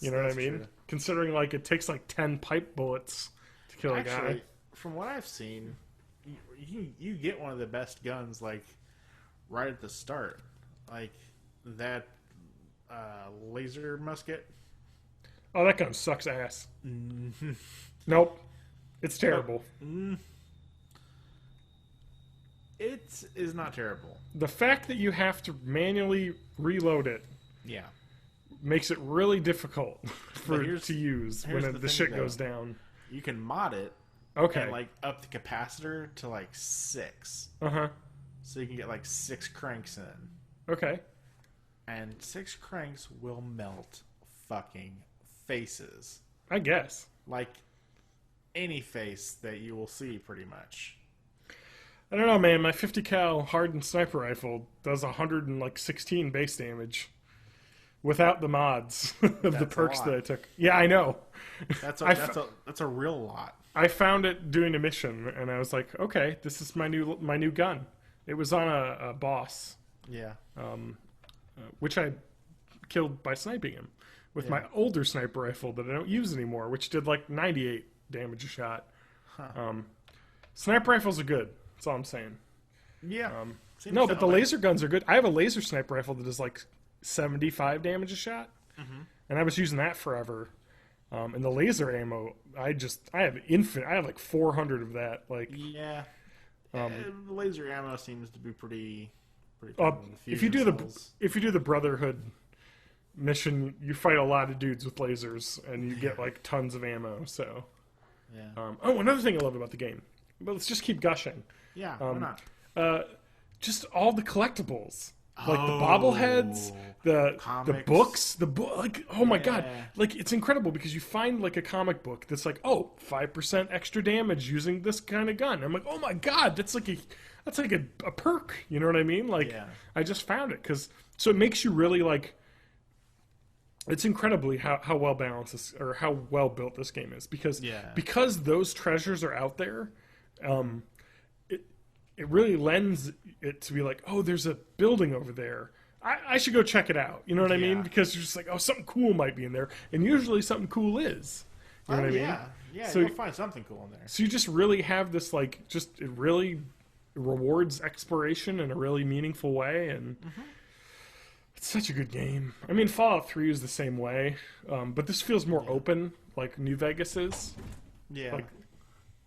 You know what I mean? True. Considering it takes 10 pipe bullets to kill a guy. From what I've seen, you get one of the best guns right at the start, that laser musket. Oh, that gun sucks ass. Nope, it's terrible. It is not terrible. The fact that you have to manually reload it, makes it really difficult to use when the shit goes down. You can mod it, and up the capacitor to 6. So you can get 6 cranks in. Okay. And 6 cranks will melt fucking faces. I guess. Any face that you will see, pretty much. I don't know, man. My 50 cal hardened sniper rifle does 116 base damage. Without the mods of the perks that I took. Yeah, I know. That's a real lot. I found it doing a mission, and I was like, okay, this is my new gun. It was on a boss. Yeah. Which I killed by sniping him with my older sniper rifle that I don't use anymore, which did 98 damage a shot. Sniper rifles are good. That's all I'm saying. Yeah. No, but the laser guns are good. I have a laser sniper rifle that does 75 damage a shot, and I was using that forever. And the laser ammo, I have infinite. I have like 400 of that. Like, Yeah. The laser ammo seems to be pretty if you do the Brotherhood mission, you fight a lot of dudes with lasers, and you get like tons of ammo. So, yeah. Another thing I love about the game. But let's just keep gushing. Yeah. Why not? Just all the collectibles. Like the bobbleheads, the books, like, oh my god, like it's incredible because you find like a comic book that's like, 5% extra damage using this kind of gun. I'm like, oh my god, that's like a perk, you know what I mean? Like, I just found it so it makes you really like. It's incredibly how well balanced this, or how well built this game is because those treasures are out there. It really lends it to be like, oh, there's a building over there. I should go check it out. You know what I mean? Because you're just like, oh, something cool might be in there. And usually something cool is. You know what I mean? Yeah, so, you'll find something cool in there. So you just really have this, like, it really rewards exploration in a really meaningful way. And it's such a good game. I mean, Fallout 3 is the same way. But this feels more open, like New Vegas is. Yeah.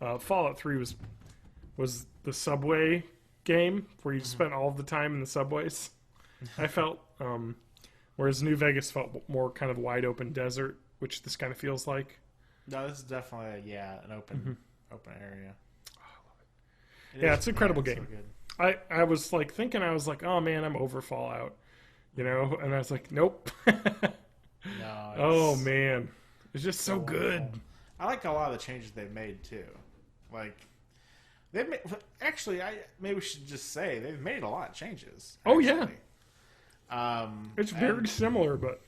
Like, Fallout 3 was the subway game where you spent all of the time in the subways. I felt, whereas New Vegas felt more kind of wide open desert, which this kind of feels like. No, this is definitely an open area. Oh, I love it. It's an incredible game. So I was like thinking, oh man, I'm over Fallout, you know, and I was like, nope. No. Oh man, it's just so good. I like a lot of the changes they've made too, like. Maybe we should just say they've made a lot of changes. Actually. Oh yeah, it's very similar, but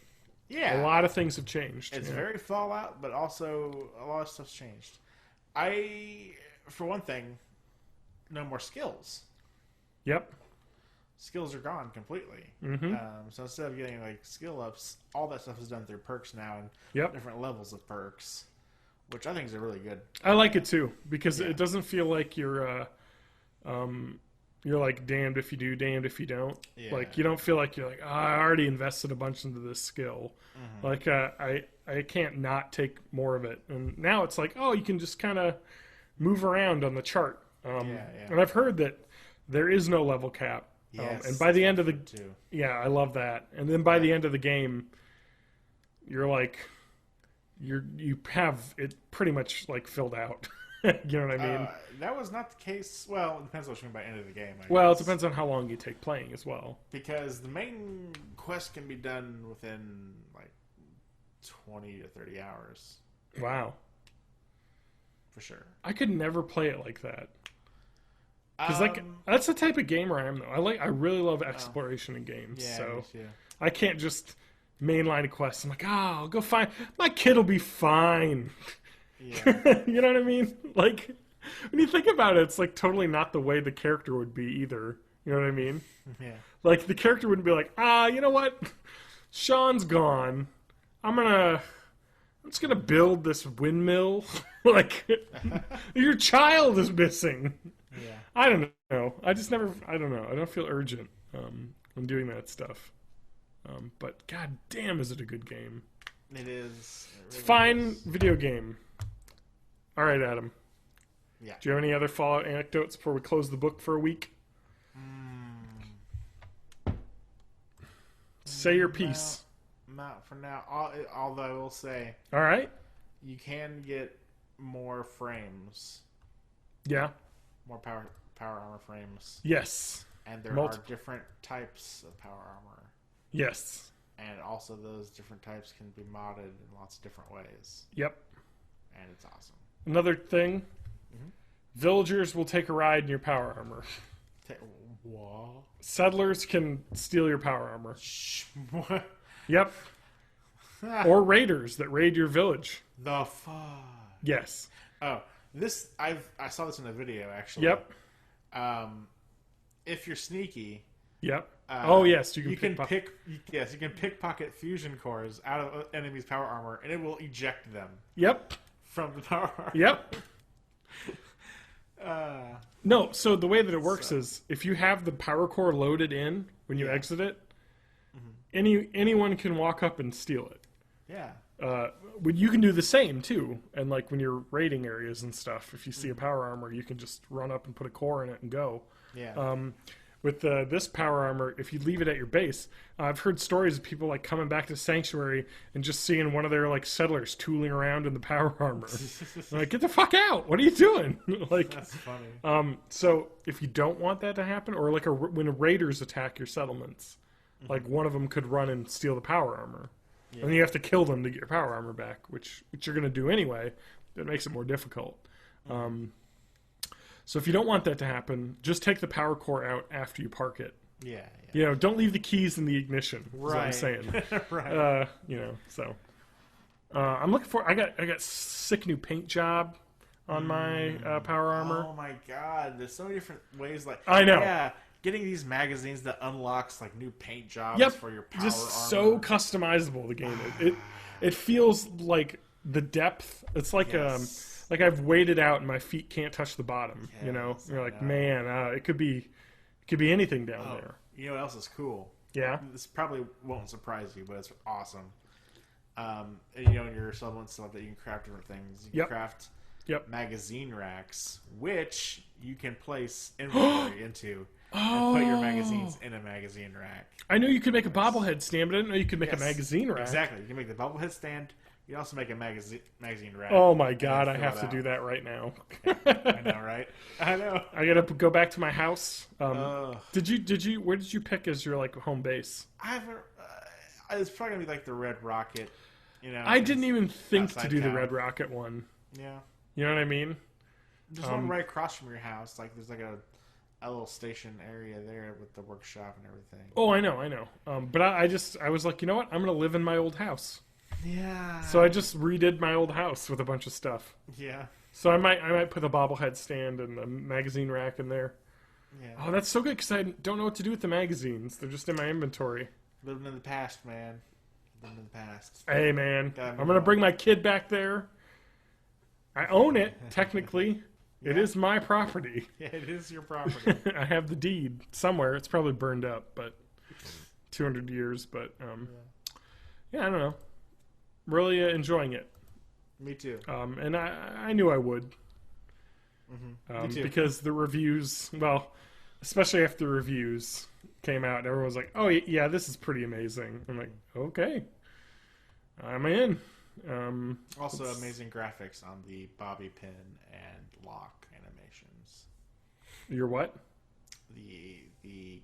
a lot of things have changed. It's very Fallout, but also a lot of stuff's changed. For one thing, no more skills. Yep, skills are gone completely. So instead of getting like skill ups, all that stuff is done through perks now and different levels of perks. Which I think is really good. I like it too because it doesn't feel like you're like damned if you do, damned if you don't. Yeah. Like you don't feel like you're like, I already invested a bunch into this skill. Like I can't not take more of it. And now it's like, you can just kind of move around on the chart. And I've heard that there is no level cap. Yes, and by the end of I love that. And then by the end of the game, you're like. You have it pretty much like filled out. You know what I mean? That was not the case. Well, it depends what you mean by end of the game. I guess. It depends on how long you take playing as well. Because the main quest can be done within like 20 to 30 hours. Wow. For sure. I could never play it like that. Because that's the type of gamer I am though. I really love exploration in games. So I can't just mainline a quest. I'm like, I'll go find my kid will be fine. Yeah. You know what I mean? Like when you think about it, it's like totally not the way the character would be either. You know what I mean? Yeah. Like the character wouldn't be like, you know what? Sean's gone. I'm just gonna build this windmill. Like your child is missing. Yeah. I don't know. I don't know. I don't feel urgent when doing that stuff. But god damn, is it a good game? It is. It's a fine video game. All right, Adam. Yeah. Do you have any other Fallout anecdotes before we close the book for a week? Say your piece. Not for now. Although I will say. All right. You can get more frames. Yeah. More power armor frames. Yes. And there are different types of power armor. Yes. And also those different types can be modded in lots of different ways. Yep. And it's awesome. Another thing, villagers will take a ride in your power armor. What? Settlers can steal your power armor. What? Yep. Or raiders that raid your village. The fuck? Yes. Oh, I saw this in a video actually. Yep. If you're sneaky. Yep. Yes, you can pickpocket fusion cores out of enemies' power armor, and it will eject them. Yep. From the power armor. Yep. No, so the way that it works is if you have the power core loaded in when you exit it, anyone can walk up and steal it. Yeah. when you can do the same too, and like when you're raiding areas and stuff, if you see a power armor, you can just run up and put a core in it and go. Yeah. With this power armor, if you leave it at your base, I've heard stories of people like coming back to Sanctuary and just seeing one of their like settlers tooling around in the power armor. Like, get the fuck out! What are you doing? Like, That's funny. So if you don't want that to happen, or like when raiders attack your settlements, like one of them could run and steal the power armor, and then you have to kill them to get your power armor back, which you're going to do anyway. It makes it more difficult. So if you don't want that to happen, just take the power core out after you park it. Yeah. You know, don't leave the keys in the ignition. Is what I'm Right. saying. Right. You know, so I'm looking for. I got sick new paint job on my power armor. Oh my god, there's so many different ways. Like, I know. Yeah, getting these magazines that unlocks like new paint jobs Yep, for your power just armor. so customizable. The game. It feels like the depth. It's like Yes. like I've waded out and my feet can't touch the bottom. You know, Yes, you're I like, know. man, it could be anything down Oh, there. you know what else is cool? Yeah. This probably won't surprise you, but it's awesome. And, you know, in your supplement stuff that you can craft different things. You can Yep. craft Yep. magazine racks, which you can place inventory into and put your magazines in a magazine rack. I know you could make a bobblehead stand, but I didn't know you could make Yes, a magazine rack. Exactly. You can make the bubblehead stand. You can also make a magazine rack. Oh my and god, then I fill have it to out. do that right now. I know, right? I know. I gotta go back to my house. Ugh. Did you? Where did you pick as your like home base? I haven't. It's probably gonna be like the Red Rocket. You know. I didn't even think to outside do the town. Red Rocket one. Yeah. You know what I mean? There's one right across from your house. Like there's like a little station area there with the workshop and everything. Oh, I know. But I was like, you know what? I'm gonna live in my old house. Yeah. So I just redid my old house with a bunch of stuff. Yeah. So I might put a bobblehead stand and a magazine rack in there. Yeah. Oh, that's so good because I don't know what to do with the magazines. They're just in my inventory. Living in the past, man. Living in the past. Hey, man, Gotta I'm move gonna on. bring my kid back there. I own it technically. It is my property. Yeah, it is your property. I have the deed somewhere. It's probably burned up, but 200 years. But yeah, I don't know. Really enjoying it, Me too. and I knew I would, Me too. because the reviews, well, especially after the reviews came out, everyone was like, "Oh yeah, this is pretty amazing." I'm like, "Okay, I'm in." Also, amazing graphics on the bobby pin and lock animations. You're what? The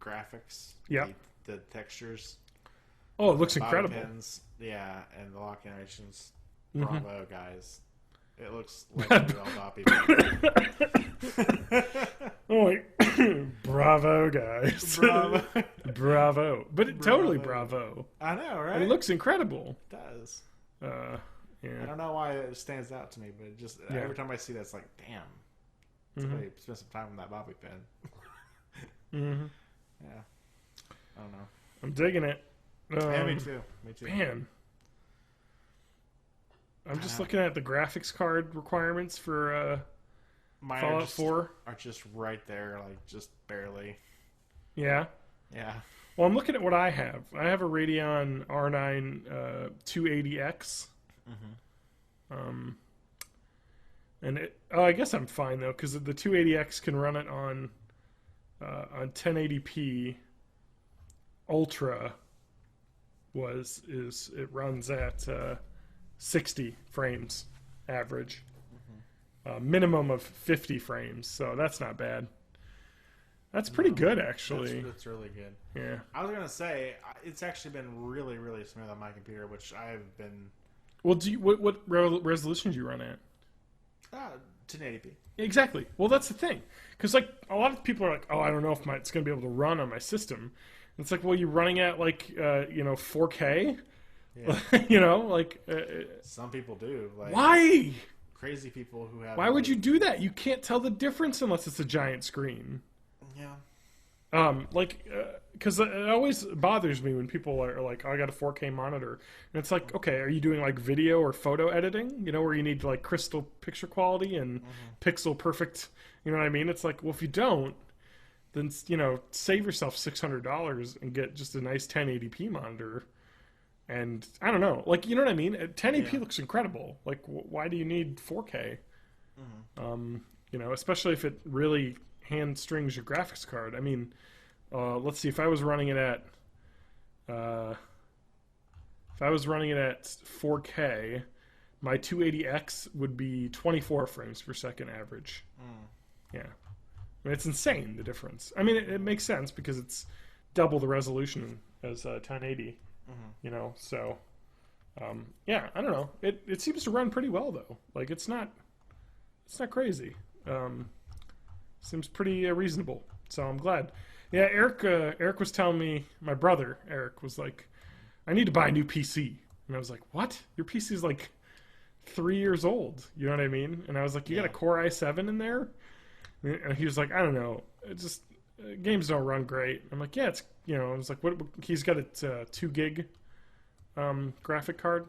graphics. Yeah. The textures. Oh, it looks Bobby incredible. pins, yeah, and the lock animations. Mm-hmm. Bravo, guys! It looks like a real Bobby pin. Oh, wait. Bravo, guys. Bravo. Bravo. But totally Bravo. bravo. I know, right? It looks incredible. It does. I Yeah. don't know why it stands out to me, but it just Yeah. every time I see that, it's like, damn, somebody spent some time on that bobby pin. Mm-hmm. Yeah, I don't know. I'm digging it. Yeah, me too. Me too. Man. I'm just looking at the graphics card requirements for Mine Fallout 4. are just right there, like just barely. Yeah. Yeah. Well, I'm looking at what I have. I have a Radeon R9 280X. And I guess I'm fine though, because the 280X can run it on 1080p Ultra. It runs at 60 frames average, minimum of 50 frames. So that's not bad. That's pretty good, actually. That's really good. Yeah. I was gonna say it's actually been really, really smooth on my computer, which I've been Well, what resolution do you run at? 1080p. Exactly. Well, that's the thing, because like a lot of people are like, "Oh, I don't know if it's going to be able to run on my system." And it's like, well, you're running at like 4K. Yeah. Some people do. Like Why? crazy people who have. Why would you do that? You can't tell the difference unless it's a giant screen. Yeah. Because it always bothers me when people are like, oh, I got a 4K monitor. And it's like, okay, are you doing like video or photo editing? Where you need like crystal picture quality and pixel perfect, you know what I mean? It's like, well, if you don't, then, save yourself $600 and get just a nice 1080p monitor. And I don't know, like, you know what I mean? 1080p looks incredible. Like, why do you need 4K? You know, especially if it really hand strings your graphics card. I mean, let's see, if I was running it at 4K, my 280X would be 24 frames per second average. Yeah. I mean, it's insane, the difference. I mean, it makes sense because it's double the resolution as 1080. You know, so yeah, I don't know. It seems to run pretty well though. Like it's not crazy. Seems pretty reasonable. So I'm glad. Yeah, Eric was telling me, my brother Eric was like, I need to buy a new PC, and I was like, what? Your PC is like 3 years old. You know what I mean? And I was like, you got a Core i7 in there? And he was like, I don't know. It just games don't run great. I'm like, yeah, it's, you know, I was like, what? He's got a 2 gig graphic card.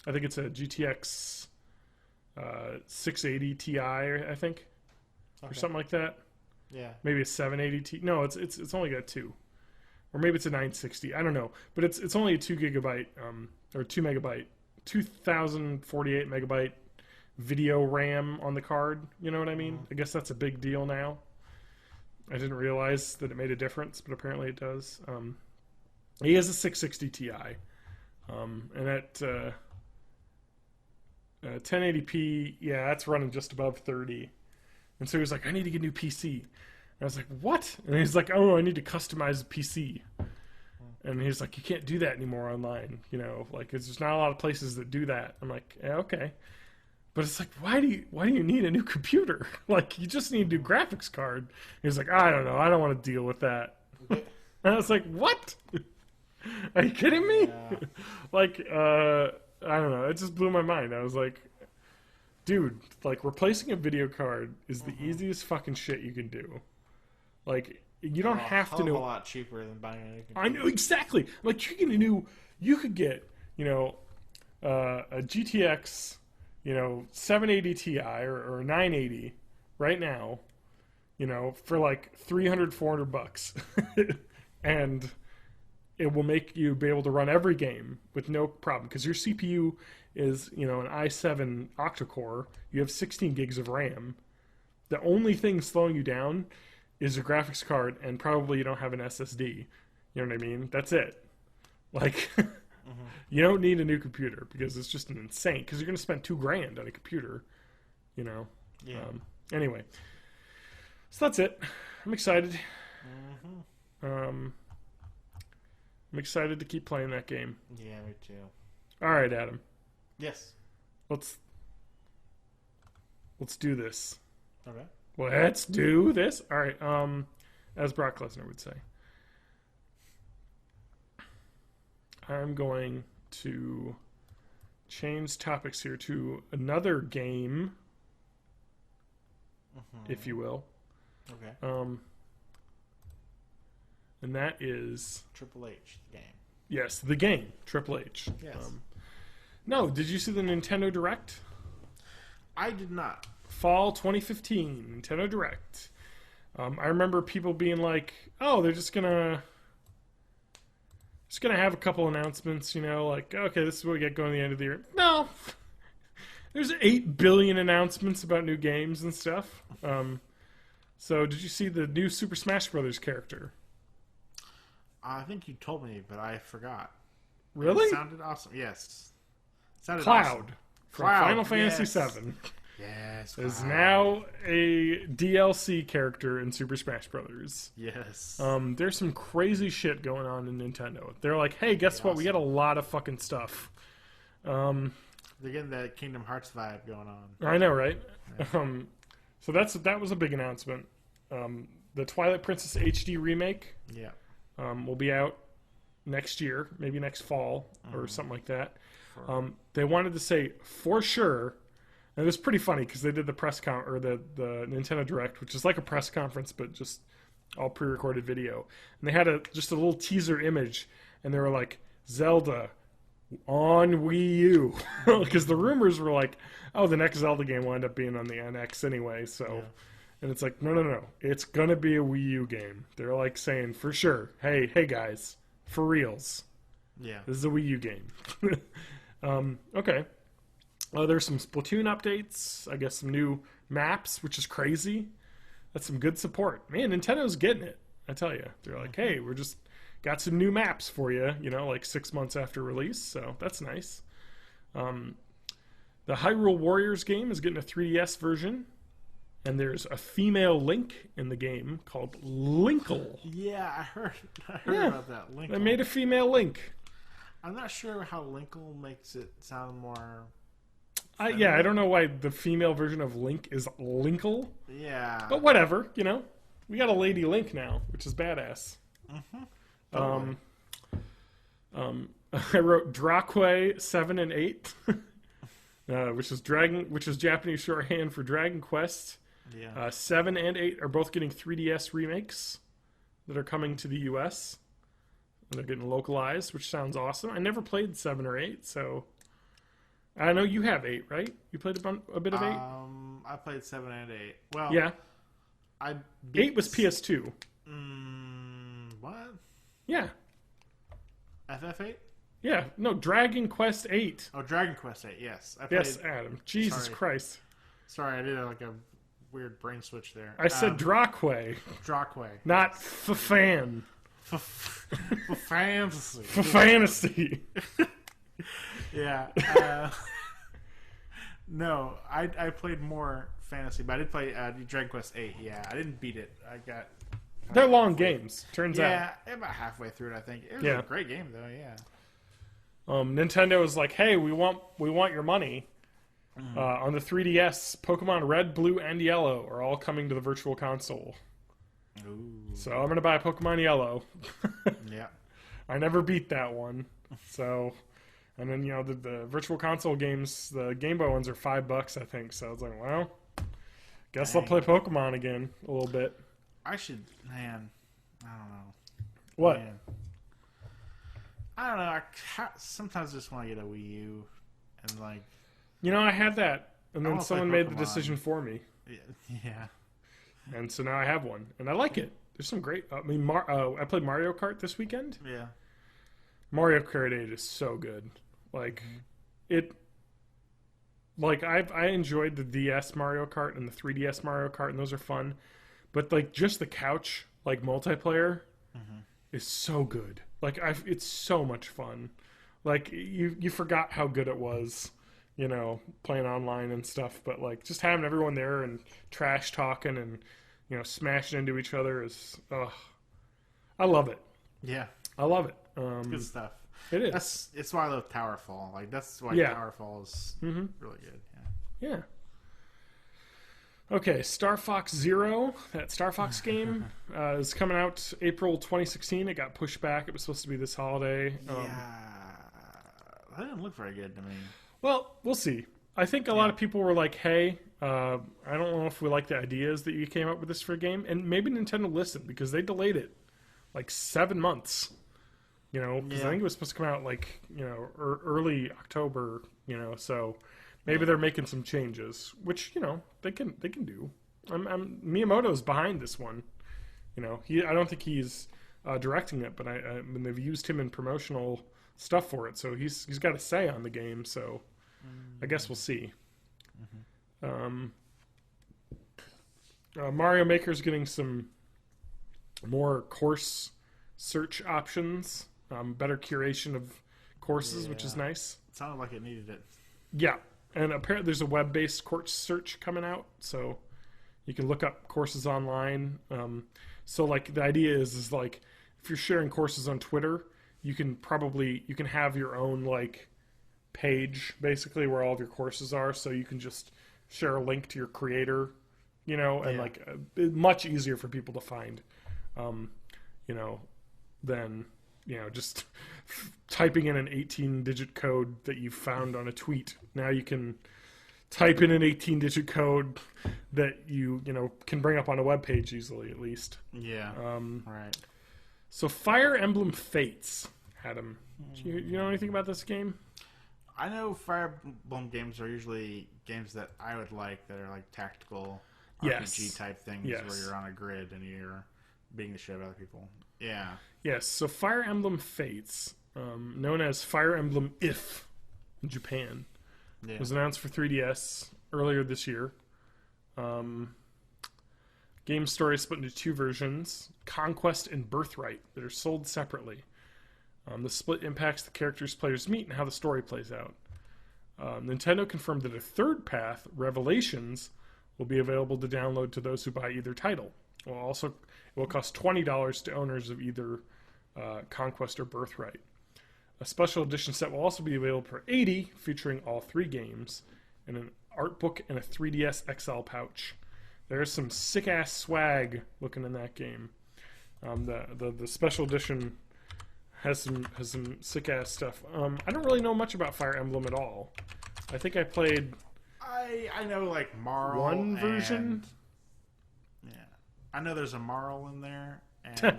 I think it's a GTX 680 Ti, I think, or something like that. Yeah, maybe a 780 Ti. No, it's only got 2, or maybe it's a 960. I don't know, but it's only a 2 gigabyte or 2 megabyte, 2048 megabyte video RAM on the card. You know what I mean? I guess that's a big deal now. I didn't realize that it made a difference, but apparently it does. He has a 660 Ti, and at 1080p, yeah, that's running just above 30. And so he was like, I need to get a new PC. And I was like, what? And he's like, oh, I need to customize the PC. And he's like, you can't do that anymore online. You know, like there's not a lot of places that do that. I'm like, yeah, okay. But it's like, why do you need a new computer? Like, you just need a new graphics card. He's like, I don't know. I don't want to deal with that. And I was like, what? Are you kidding me? Yeah. Like, I don't know. It just blew my mind. I was like, dude, like, replacing a video card is the easiest fucking shit you can do. Like, you don't have to know. A lot cheaper than buying a new computer. I know, exactly. Like, you could get, you know, a GTX, you know, 780 Ti or 980 right now, you know, for like $300-$400, and it will make you be able to run every game with no problem because your CPU is, you know, an i7 octa-core. You have 16 gigs of RAM. The only thing slowing you down is your graphics card, and probably you don't have an SSD. You know what I mean? That's it. Like, you don't need a new computer because it's just an insane. Because you're going to spend $2,000 on a computer. You know. Yeah. Anyway, so that's it. I'm excited. I'm excited to keep playing that game. Yeah, me too. All right, Adam. Yes. Let's do this. Okay. Let's do this. All right. As Brock Lesnar would say, I'm going to change topics here to another game, if you will. Okay. And that is Triple H, the game. Yes, the game, Triple H. Yes. No, did you see the Nintendo Direct? I did not. Fall 2015 Nintendo Direct. I remember people being like, "Oh, they're just gonna have a couple announcements, you know, like, okay, this is what we get going at the end of the year." No, there's 8 billion announcements about new games and stuff. So, did you see the new Super Smash Brothers character? I think you told me, but I forgot. Really? It sounded awesome. Yes. Cloud awesome. from Final Fantasy VII. Yes. Is now a DLC character in Super Smash Brothers. Yes. There's some crazy shit going on in Nintendo. They're like, hey, guess what? We got a lot of fucking stuff. They're getting that Kingdom Hearts vibe going on. I know, right? Yeah. So that was a big announcement. The Twilight Princess HD remake. Yeah. Will be out next year, maybe next fall or something like that. They wanted to say for sure. And it was pretty funny because they did the the Nintendo Direct, which is like a press conference, but just all pre-recorded video. And they had just a little teaser image, and they were like, Zelda on Wii U. Because the rumors were like, oh, the next Zelda game will end up being on the NX anyway. So, yeah. And it's like, no. It's going to be a Wii U game. They're like saying, for sure, hey guys, for reals. Yeah. This is a Wii U game. Okay. There's some Splatoon updates. I guess some new maps, which is crazy. That's some good support. Man, Nintendo's getting it. I tell you. They're like, hey, we're just got some new maps for you, like 6 months after release. So that's nice. The Hyrule Warriors game is getting a 3DS version. And there's a female Link in the game called Linkle. Yeah, I heard Yeah. about that. Linkle. They made a female Link. I'm not sure how Linkle makes it sound more... I don't know why the female version of Link is Linkle. Yeah. But whatever, We got a Lady Link now, which is badass. Totally. I wrote Dracque 7 and 8, which is Japanese shorthand for Dragon Quest. Yeah. 7 and 8 are both getting 3DS remakes that are coming to the US. They're getting localized, which sounds awesome. I never played 7 or 8, so I know you have 8, right? You played a bit of 8? I played 7 and 8. Well, Yeah. I 8 was PS2. What? Yeah. FF8? Yeah. No, Dragon Quest 8. Oh, Dragon Quest 8. Yes. I played, Yes, Adam. Jesus Sorry. Christ. Sorry, I did like a weird brain switch there. I said Dracque, Dracque. not fan. Fantasy. Fantasy. Yeah. No, I played more fantasy, but I did play Dragon Quest 8. Yeah, I didn't beat it. I got... They're long games, turns out. Yeah, about halfway through it, I think. It was Yeah. a great game, though, yeah. Nintendo was like, hey, we want your money. On the 3DS, Pokemon Red, Blue, and Yellow are all coming to the Virtual Console. Ooh. So I'm going to buy Pokemon Yellow. Yeah. I never beat that one. So, and then, the Virtual Console games, the Game Boy ones are $5, I think. So I was like, well, guess I'll play Pokemon again a little bit. I should, man, I don't know. What? Man. I don't know. I sometimes just want to get a Wii U and, like... I had that, and then wanna someone play made the Pokemon. decision for me. Yeah. And so now I have one, and I like it. There's some great... I played Mario Kart this weekend. Yeah. Mario Kart 8 is so good. Like, it... Like, I enjoyed the DS Mario Kart and the 3DS Mario Kart, and those are fun. But, like, just the couch, like, multiplayer is so good. Like, it's so much fun. Like, you forgot how good it was, playing online and stuff. But, like, just having everyone there and trash talking and, smashing into each other is... I love it. Yeah. I love it. Good stuff. It is. It's why I love Towerfall. Like, that's why Yeah. Towerfall is really good. Yeah. Yeah. Okay, Star Fox Zero, that Star Fox game, is coming out April 2016. It got pushed back. It was supposed to be this holiday. Yeah. That didn't look very good to me. Well, we'll see. I think a lot of people were like, hey, I don't know if we like the ideas that you came up with this for a game. And maybe Nintendo listened because they delayed it like 7 months. Because I think it was supposed to come out like, early October, so... Maybe they're making some changes, which they can do. Miyamoto's behind this one. I don't think he's directing it, but they've used him in promotional stuff for it, so he's got a say on the game. So I guess we'll see. Mario Maker's getting some more course search options, better curation of courses, which is nice. It sounded like it needed it. Yeah. And apparently there's a web-based course search coming out, so you can look up courses online. So, like, the idea is like, if you're sharing courses on Twitter, you can have your own, like, page, basically, where all of your courses are, so you can just share a link to your creator, and, like, much easier for people to find, than... just typing in an 18-digit code that you found on a tweet. Now you can type in an 18-digit code that you can bring up on a web page easily, at least. Yeah. Right. So Fire Emblem Fates, Adam. Do you know anything about this game? I know Fire Emblem games are usually games that I would like that are like tactical RPG type things where you're on a grid and you're beating the shit out of other people. Yeah. Yes, so Fire Emblem Fates known as Fire Emblem If in Japan. Yeah. It was announced for 3DS earlier this year. Game story is split into two versions, Conquest and Birthright, that are sold separately. The split impacts the characters players meet and how the story plays out. Nintendo confirmed that a third path, Revelations, will be available to download to those who buy either title. It will cost $20 to owners of either Conquest or Birthright. A special edition set will also be available for $80, featuring all three games, and an art book and a 3DS XL pouch. There's some sick-ass swag looking in that game. The special edition has some sick-ass stuff. I don't really know much about Fire Emblem at all. I think I played... I know, like, Marl. One version? Yeah. I know there's a Marl in there. And,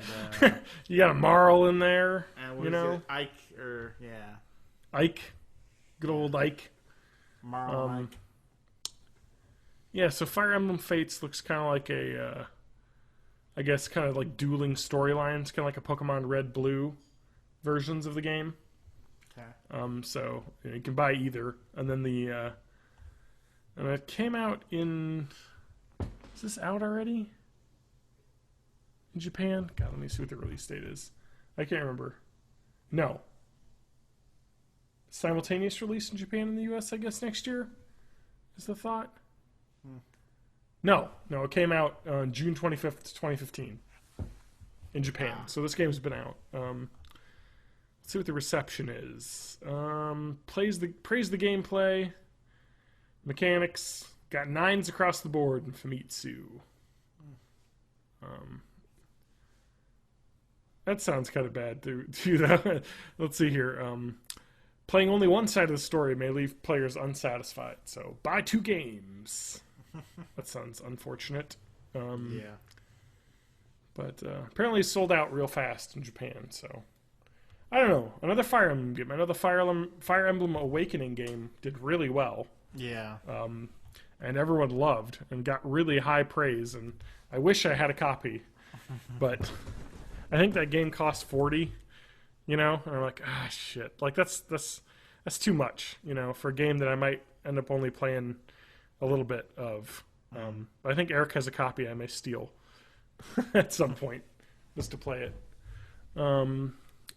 you got a Marl in there, and what you is know? it? Ike, or, yeah. Ike. Good old Ike. Marl Ike. Yeah, so Fire Emblem Fates looks kind of like a, I guess, kind of like dueling storylines, kind of like a Pokemon Red Blue versions of the game. Okay. So you can buy either, and then and it came out in. Is this out already? In Japan? God, let me see what the release date is. I can't remember. No. Simultaneous release in Japan and the US, I guess, next year? Is the thought? No, it came out on June 25th, 2015 in Japan. So this game's been out. Let's see what the reception is. Praise the gameplay, mechanics. Got 9s across the board in Famitsu. That sounds kind of bad too, though. Let's see here. Playing only one side of the story may leave players unsatisfied. So buy 2 games. That sounds unfortunate. Yeah. But apparently it's sold out real fast in Japan. So I don't know. Another Fire Emblem game. Another Fire Emblem Awakening game did really well. Yeah. And everyone loved and got really high praise. And I wish I had a copy, but I think that game cost $40. You know, and I'm like, shit. Like that's too much. You know, for a game that I might end up only playing a little bit of. I think Eric has a copy I may steal at some point just to play it.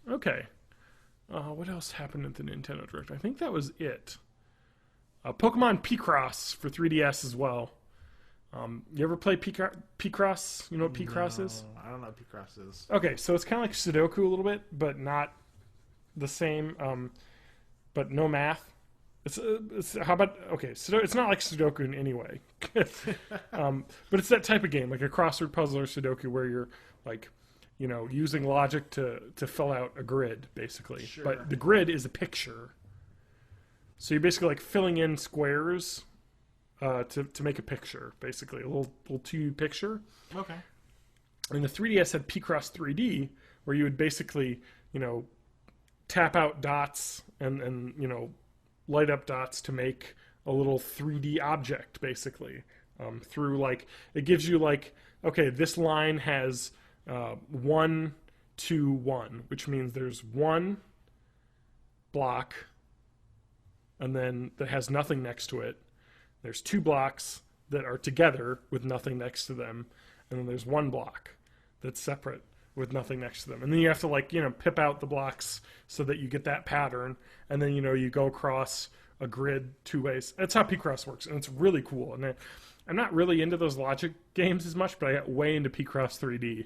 Okay. What else happened at the Nintendo Direct? I think that was it. Pokemon Picross for 3DS as well. You ever play Picross? You know what Picross is? I don't know what Picross is. Okay, so it's kind of like Sudoku a little bit, but not the same. But no math. It's how about it's not like Sudoku in any way, but it's that type of game, like a crossword puzzle or Sudoku, where you're like, you know, using logic to fill out a grid, basically. Sure. But the grid is a picture, so you're basically like filling in squares to make a picture, basically a little 2D picture. Okay. And the 3DS had Picross 3D, where you would basically, you know, tap out dots and you know, light up dots to make a little 3D object, basically. Through, like, it gives you, like, okay, this line has 1, 2, 1, which means there's one block, and then that has nothing next to it. There's 2 blocks that are together with nothing next to them, and then there's 1 block that's separate with nothing next to them. And then you have to, like, you know, pip out the blocks so that you get that pattern, and then, you know, you go across a grid 2 ways. That's how Picross works, and it's really cool. And I'm not really into those logic games as much, but I got way into Picross 3D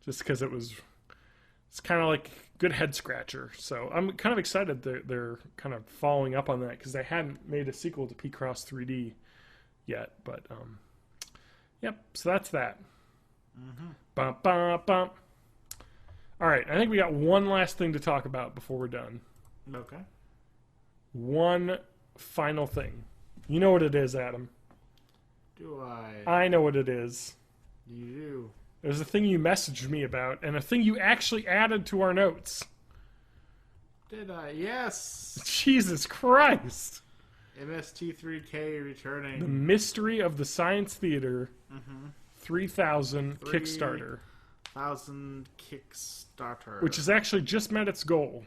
just because it's kind of like good head scratcher. So I'm kind of excited they're kind of following up on that, because they hadn't made a sequel to Picross 3D yet. But yep, so that's that. Bum, bum, bum. All right, I think we got one last thing to talk about before we're done. Okay. One final thing. You know what it is, Adam. Do I? I know what it is. You do. There's a thing you messaged me about, and a thing you actually added to our notes. Did I? Yes. Jesus Christ. MST3K returning. The Mystery of the Science Theater 3000 Kickstarter. 1000 Kickstarter. Which has actually just met its goal.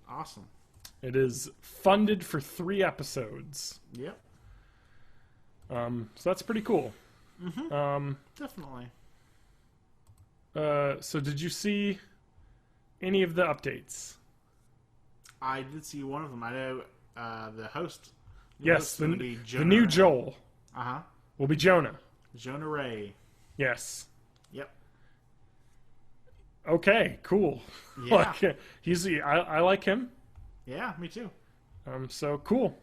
Awesome. It is funded for 3 episodes. Yep. So that's pretty cool. Definitely. So did you see any of the updates? I did see one of them. I know the host. Yes, the new Joel will be Jonah. Jonah Ray. Yes. Yep. Okay, cool. Yeah. Like, I like him. Yeah, me too. So cool.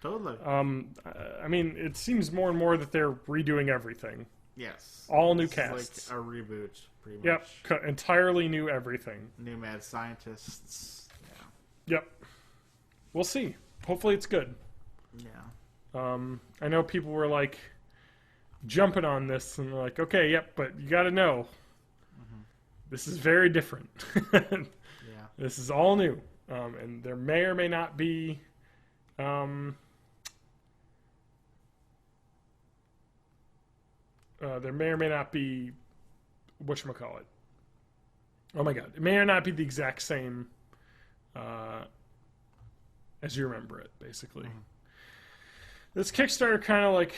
Totally. I mean, it seems more and more that they're redoing everything. Yes. All new This is casts. like a reboot, pretty much. Yep, entirely new everything. New mad scientists. Yep. We'll see. Hopefully it's good. Yeah. I know people were like jumping on this and they're like, okay, yep, but you got to know, this is very different. Yeah. This is all new, and there may or may not be. There may or may not be, whatchamacallit. Oh my god. It may or not be the exact same as you remember it, basically. This Kickstarter kind of like,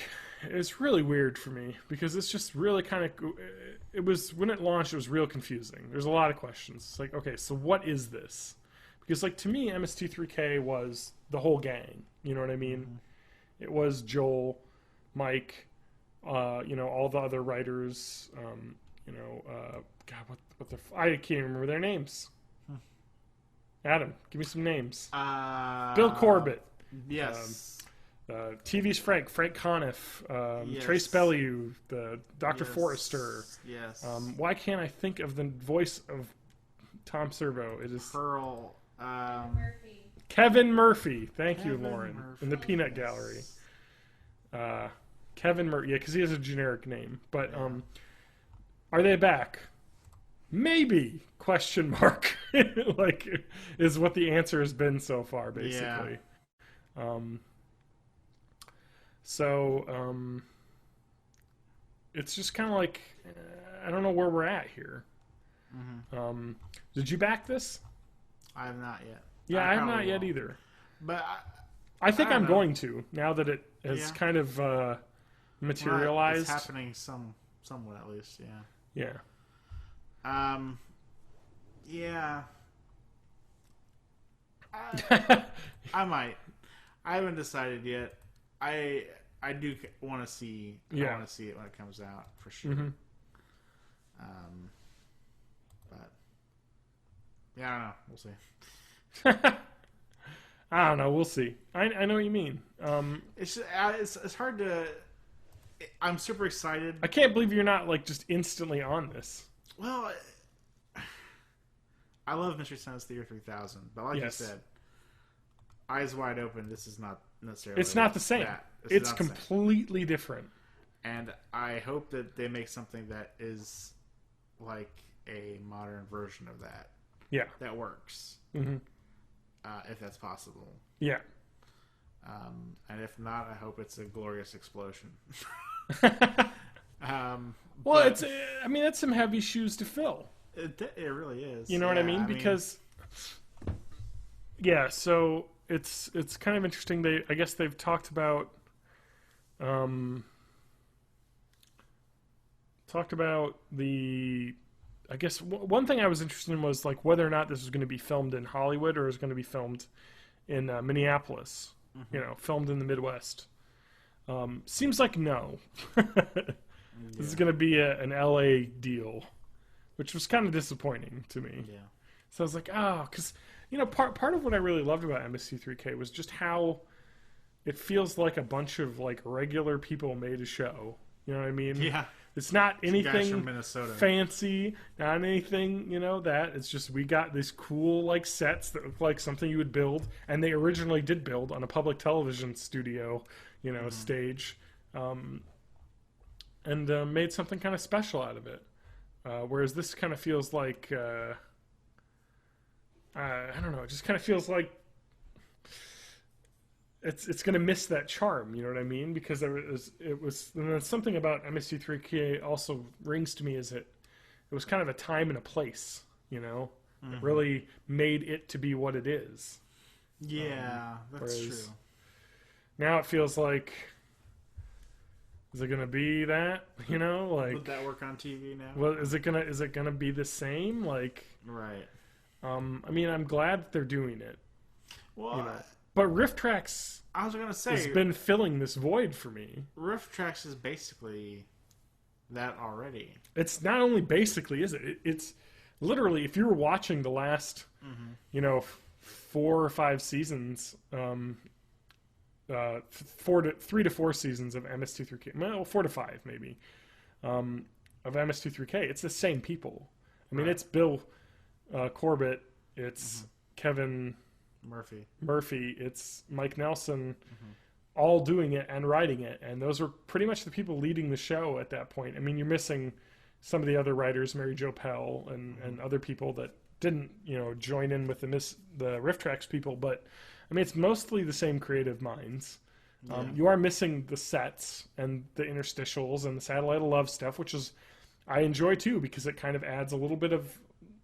it's really weird for me because it's just really kind of, it was, when it launched, it was real confusing. There's a lot of questions. It's like, okay, so what is this? Because like to me, MST3K was the whole gang. You know what I mean? It was Joel, Mike, all the other writers, God, I can't even remember their names. Adam, give me some names. Bill Corbett. Yes. TV's Frank Conniff, Yes. Trace Bellew, the Dr. Yes. Forrester. Yes. Why can't I think of the voice of Tom Servo? It is Pearl. Murphy. Kevin Murphy. Thank you, Kevin Lauren, Murphy. in the Peanut Gallery. Kevin Murphy, yeah, because he has a generic name. But are they back? Maybe? Question mark. Like, is what the answer has been so far, basically. Yeah. It's just kind of like, I don't know where we're at here. Did you back this? I have not yet. Yeah, I have probably not yet won't. either. But I think I don't I'm know. going to, now that it has Yeah. kind of materialized. It's happening somewhat at least, yeah. Yeah. Yeah. I might. I haven't decided yet. I do want to see. Yeah. I want to see it when it comes out for sure. But yeah, I don't know. We'll see. I don't know. We'll see. I know what you mean. It's hard to. I'm super excited. I can't believe you're not like just instantly on this. Well, I love Mystery Science Theater 3000, but like Yes. you said, eyes wide open. This is not necessarily. It's not the same. that. This is It's not the same. completely different. And I hope that they make something that is like a modern version of that. Yeah. That works. If that's possible. Yeah. And if not, I hope it's a glorious explosion. Well, but it's some heavy shoes to fill. it really is. You know what I Yeah, mean? Because yeah, so it's kind of interesting. I guess they've talked about the. I guess one thing I was interested in was like whether or not this was going to be filmed in Hollywood or is going to be filmed in Minneapolis. Filmed in the Midwest. Seems like no. This is going to be an LA deal, which was kind of disappointing to me. Yeah. So I was like, because part of what I really loved about MST3K was just how it feels like a bunch of like regular people made a show. You know what I mean? Yeah. It's not guys anything from Minnesota. fancy, not anything, that. It's just we got these cool like sets that look like something you would build, and they originally did build on a public television studio, stage, and made something kind of special out of it. Whereas this kind of feels like, I don't know, it just kind of feels like it's going to miss that charm, you know what I mean? Because it was and then something about MST3K also rings to me is it was kind of a time and a place, It really made it to be what it is. Yeah, that's whereas true. Now it feels like, is it gonna be that? You know, like, Would that work on TV now? well, is it gonna be the same? Like, Right. I mean, I'm glad that they're doing it, Well, you know. But rifftrax I was gonna has say been filling this void for me. rifftrax is basically that already. It's not only basically, is it? It's literally, if you were watching the last, you know, 4 or 5 seasons, 3 to 4 seasons of MS2-3K, well, 4 to 5 maybe, of MS2-3K, it's the same people. I mean, it's Bill Corbett, it's Kevin Murphy. it's Mike Nelson, all doing it and writing it, and those were pretty much the people leading the show at that point. I mean, you're missing some of the other writers, Mary Jo Pell and other people that didn't, you know, join in with the rifftrax people, but I mean, it's mostly the same creative minds. You are missing the sets and the interstitials and the Satellite of Love stuff, which is I enjoy too, because it kind of adds a little bit of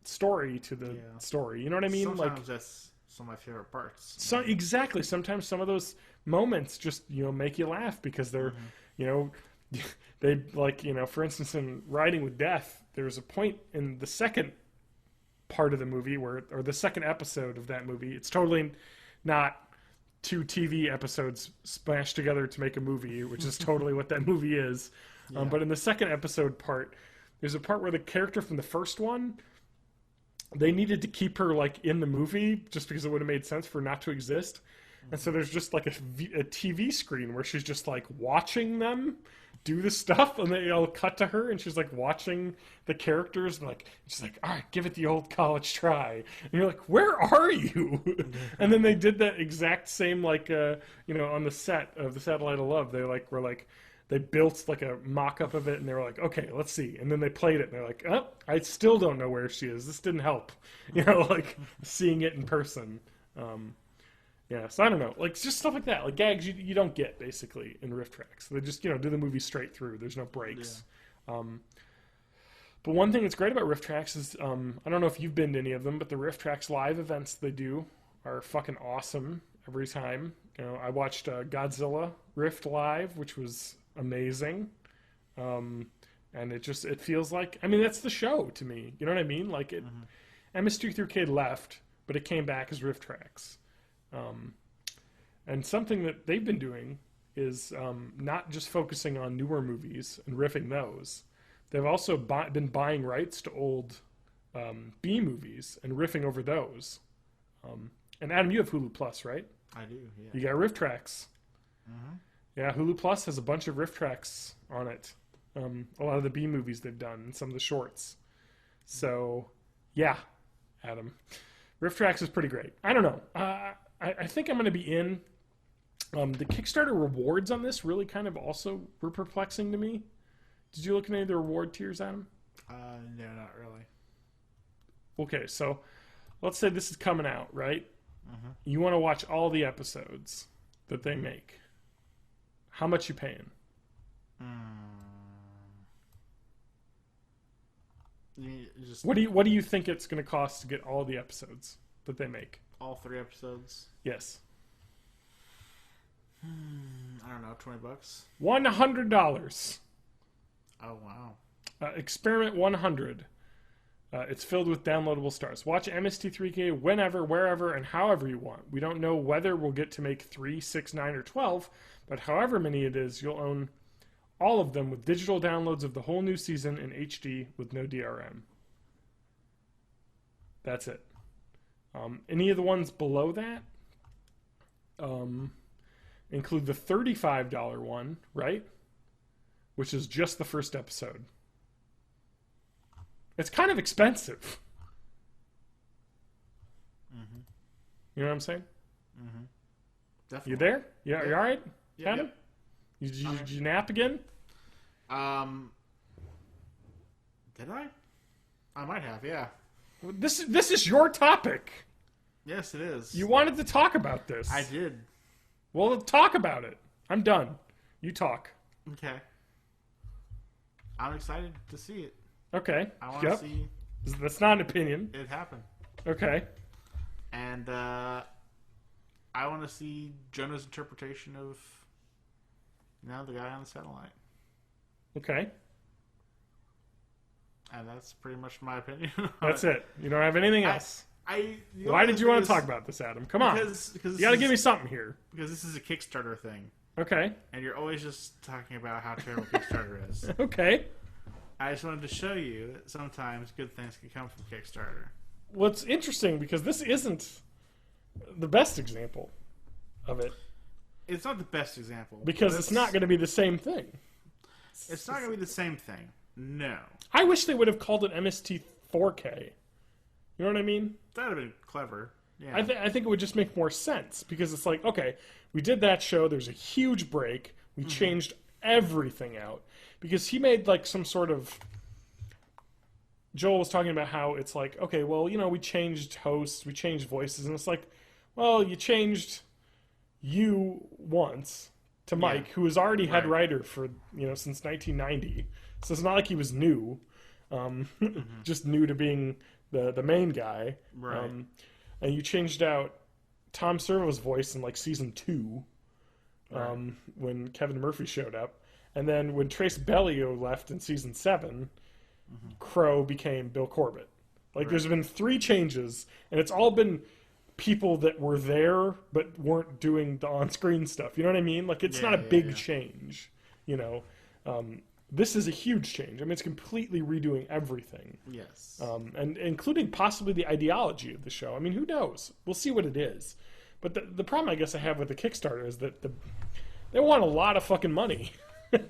story to the story. You know what I mean? Sometimes like, that's some of my favorite parts. so exactly. Sometimes some of those moments just, you know, make you laugh because they're, you know, they, like, you know, for instance, in Riding with Death, there's a point in the second part of the movie or the second episode of that movie. It's totally not 2 TV episodes smashed together to make a movie, which is totally what that movie is. But in the second episode part, there's a part where the character from the first one, they needed to keep her like in the movie just because it would have made sense for her not to exist. And so there's just like a TV screen where she's just like watching them do the stuff, and they all cut to her, and she's like watching the characters, and like she's like, "All right, give it the old college try." And you're like, "Where are you?" And then they did that exact same like you know, on the set of the Satellite of Love. They like were like they built like a mock-up of it, and they were like, "Okay, let's see." And then they played it, and they're like, "Oh, I still don't know where she is. This didn't help." You know, like seeing it in person. Yeah, so I don't know, like just stuff like that, like gags you don't get basically in rifftrax. They just, you know, do the movie straight through. There's no breaks. But one thing that's great about rifftrax is I don't know if you've been to any of them, but the rifftrax live events they do are fucking awesome every time. You know, I watched Godzilla Rift live, which was amazing, and it feels like, I mean, that's the show to me. You know what I mean? Like it, MS2-3K left, but it came back as rifftrax. And something that they've been doing is not just focusing on newer movies and riffing those. They've also been buying rights to old B movies and riffing over those. And Adam, you have Hulu Plus, right? I do, yeah. You got rifftrax. Yeah, Hulu Plus has a bunch of rifftrax on it. A lot of the B movies they've done and some of the shorts. So, yeah, Adam. rifftrax is pretty great. I don't know. I think I'm going to be in. The Kickstarter rewards on this really kind of also were perplexing to me. Did you look at any of the reward tiers, Adam? No, not really. Okay, so let's say this is coming out, right? You want to watch all the episodes that they make. How much you paying? What do you think it's going to cost to get all the episodes that they make? All 3 episodes? Yes. I don't know, $20? $100. Oh, wow. Experiment 100. It's filled with downloadable stars. Watch MST3K whenever, wherever, and however you want. We don't know whether we'll get to make 3, 6, 9, or 12, but however many it is, you'll own all of them with digital downloads of the whole new season in HD with no DRM. That's it. Any of the ones below that include the $35 one, right? Which is just the first episode. It's kind of expensive. You know what I'm saying? Definitely. You there? Yeah, you all right? Yeah. Adam? Did you nap again? Did I? I might have, yeah. This is your topic. Yes, it is. You wanted to talk about this. I did. Well, talk about it. I'm done. You talk. Okay. I'm excited to see it. Okay. I want to see That's not an opinion. it happen. Okay. And I want to see Jonah's interpretation of, the guy on the satellite. Okay. And that's pretty much my opinion. That's it. You don't have anything else. Why did you want to talk about this, Adam? Come on. Because you got to give me something here. Because this is a Kickstarter thing. Okay. And you're always just talking about how terrible Kickstarter is. Okay. I just wanted to show you that sometimes good things can come from Kickstarter. What's interesting, because this isn't the best example of it. It's not the best example. Because it's not going to be the same thing. It's not going to be the same thing. No. I wish they would have called it MST 4K. You know what I mean? That would have been clever. Yeah. I think it would just make more sense. Because it's like, okay, we did that show. There's a huge break. We changed everything out. Because he made like some sort of... Joel was talking about how it's like, okay, well, we changed hosts. We changed voices. And it's like, well, you changed you once to Mike, who has already had writer for, since 1990. So it's not like he was new. Just new to being the main guy. Right. And you changed out Tom Servo's voice in like season 2 when Kevin Murphy showed up. And then when Trace Bellio left in season 7, Crow became Bill Corbett. Like there's been 3 changes, and it's all been people that were there but weren't doing the on-screen stuff. You know what I mean? Like it's not a big change. This is a huge change. I mean, it's completely redoing everything. Yes. And including possibly the ideology of the show. I mean, who knows? We'll see what it is. But the problem I guess I have with the Kickstarter is that they want a lot of fucking money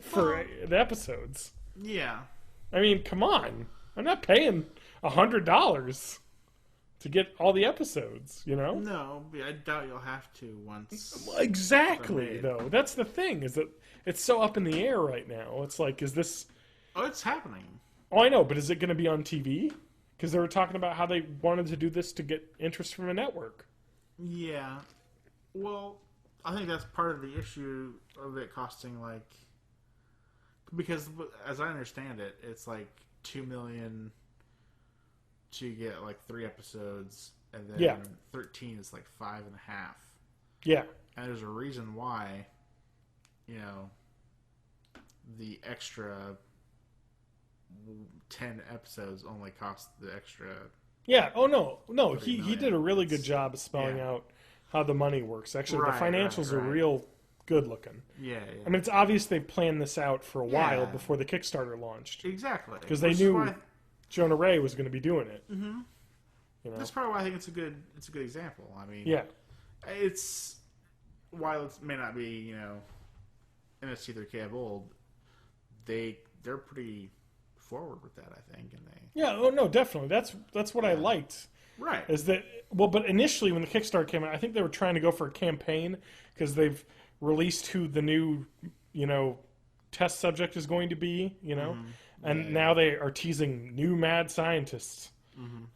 for the episodes. Yeah. I mean, come on. I'm not paying $100 to get all the episodes, No, I doubt you'll have to once. Exactly, though. That's the thing, is that it's so up in the air right now. It's like, is this... Oh, it's happening. Oh, I know, but is it going to be on TV? Because they were talking about how they wanted to do this to get interest from a network. Yeah. Well, I think that's part of the issue of it costing, like... Because, as I understand it, it's like $2 million to get like 3 episodes, and then 13 is like 5.5. Yeah. And there's a reason why, the extra 10 episodes only cost the extra. Yeah. Oh no. He did a really good job of spelling out how the money works. Actually, the financials are real good looking. Yeah. I mean, it's obvious they planned this out for a while before the Kickstarter launched. Exactly. Because they knew Jonah Ray was going to be doing it. Mm-hmm. That's probably why I think it's a good example. I mean, it's while it may not be MST3K of old, they're pretty forward with that, I think, and they oh no, definitely that's what I liked. Right. Is that but initially when the Kickstarter came out, I think they were trying to go for a campaign because they've released who the new test subject is going to be, and now they are teasing new mad scientists.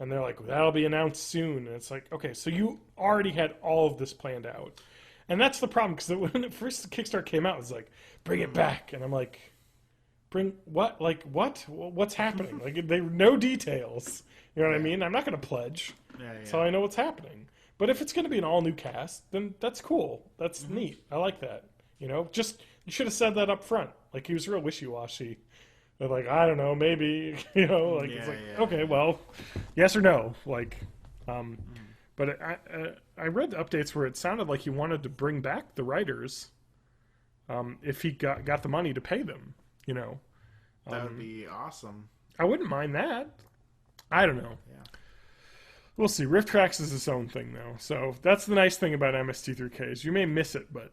And they're like, that'll be announced soon. And it's like, okay, so you already had all of this planned out. And that's the problem, because when it first Kickstarter came out, it was like, bring it back. And I'm like, bring what? Like, what? What's happening? Like, no details. You know what I mean? I'm not going to pledge. So I know what's happening. But if it's going to be an all-new cast, then that's cool. That's neat. I like that. You should have said that up front. Like, he was real wishy-washy. They're like, I don't know, maybe, it's like, okay, well, yes or no, like, but I read the updates where it sounded like he wanted to bring back the writers, if he got the money to pay them, That would be awesome. I wouldn't mind that. I don't know. Yeah. We'll see. rifftrax is its own thing, though, so that's the nice thing about MST3K is you may miss it, but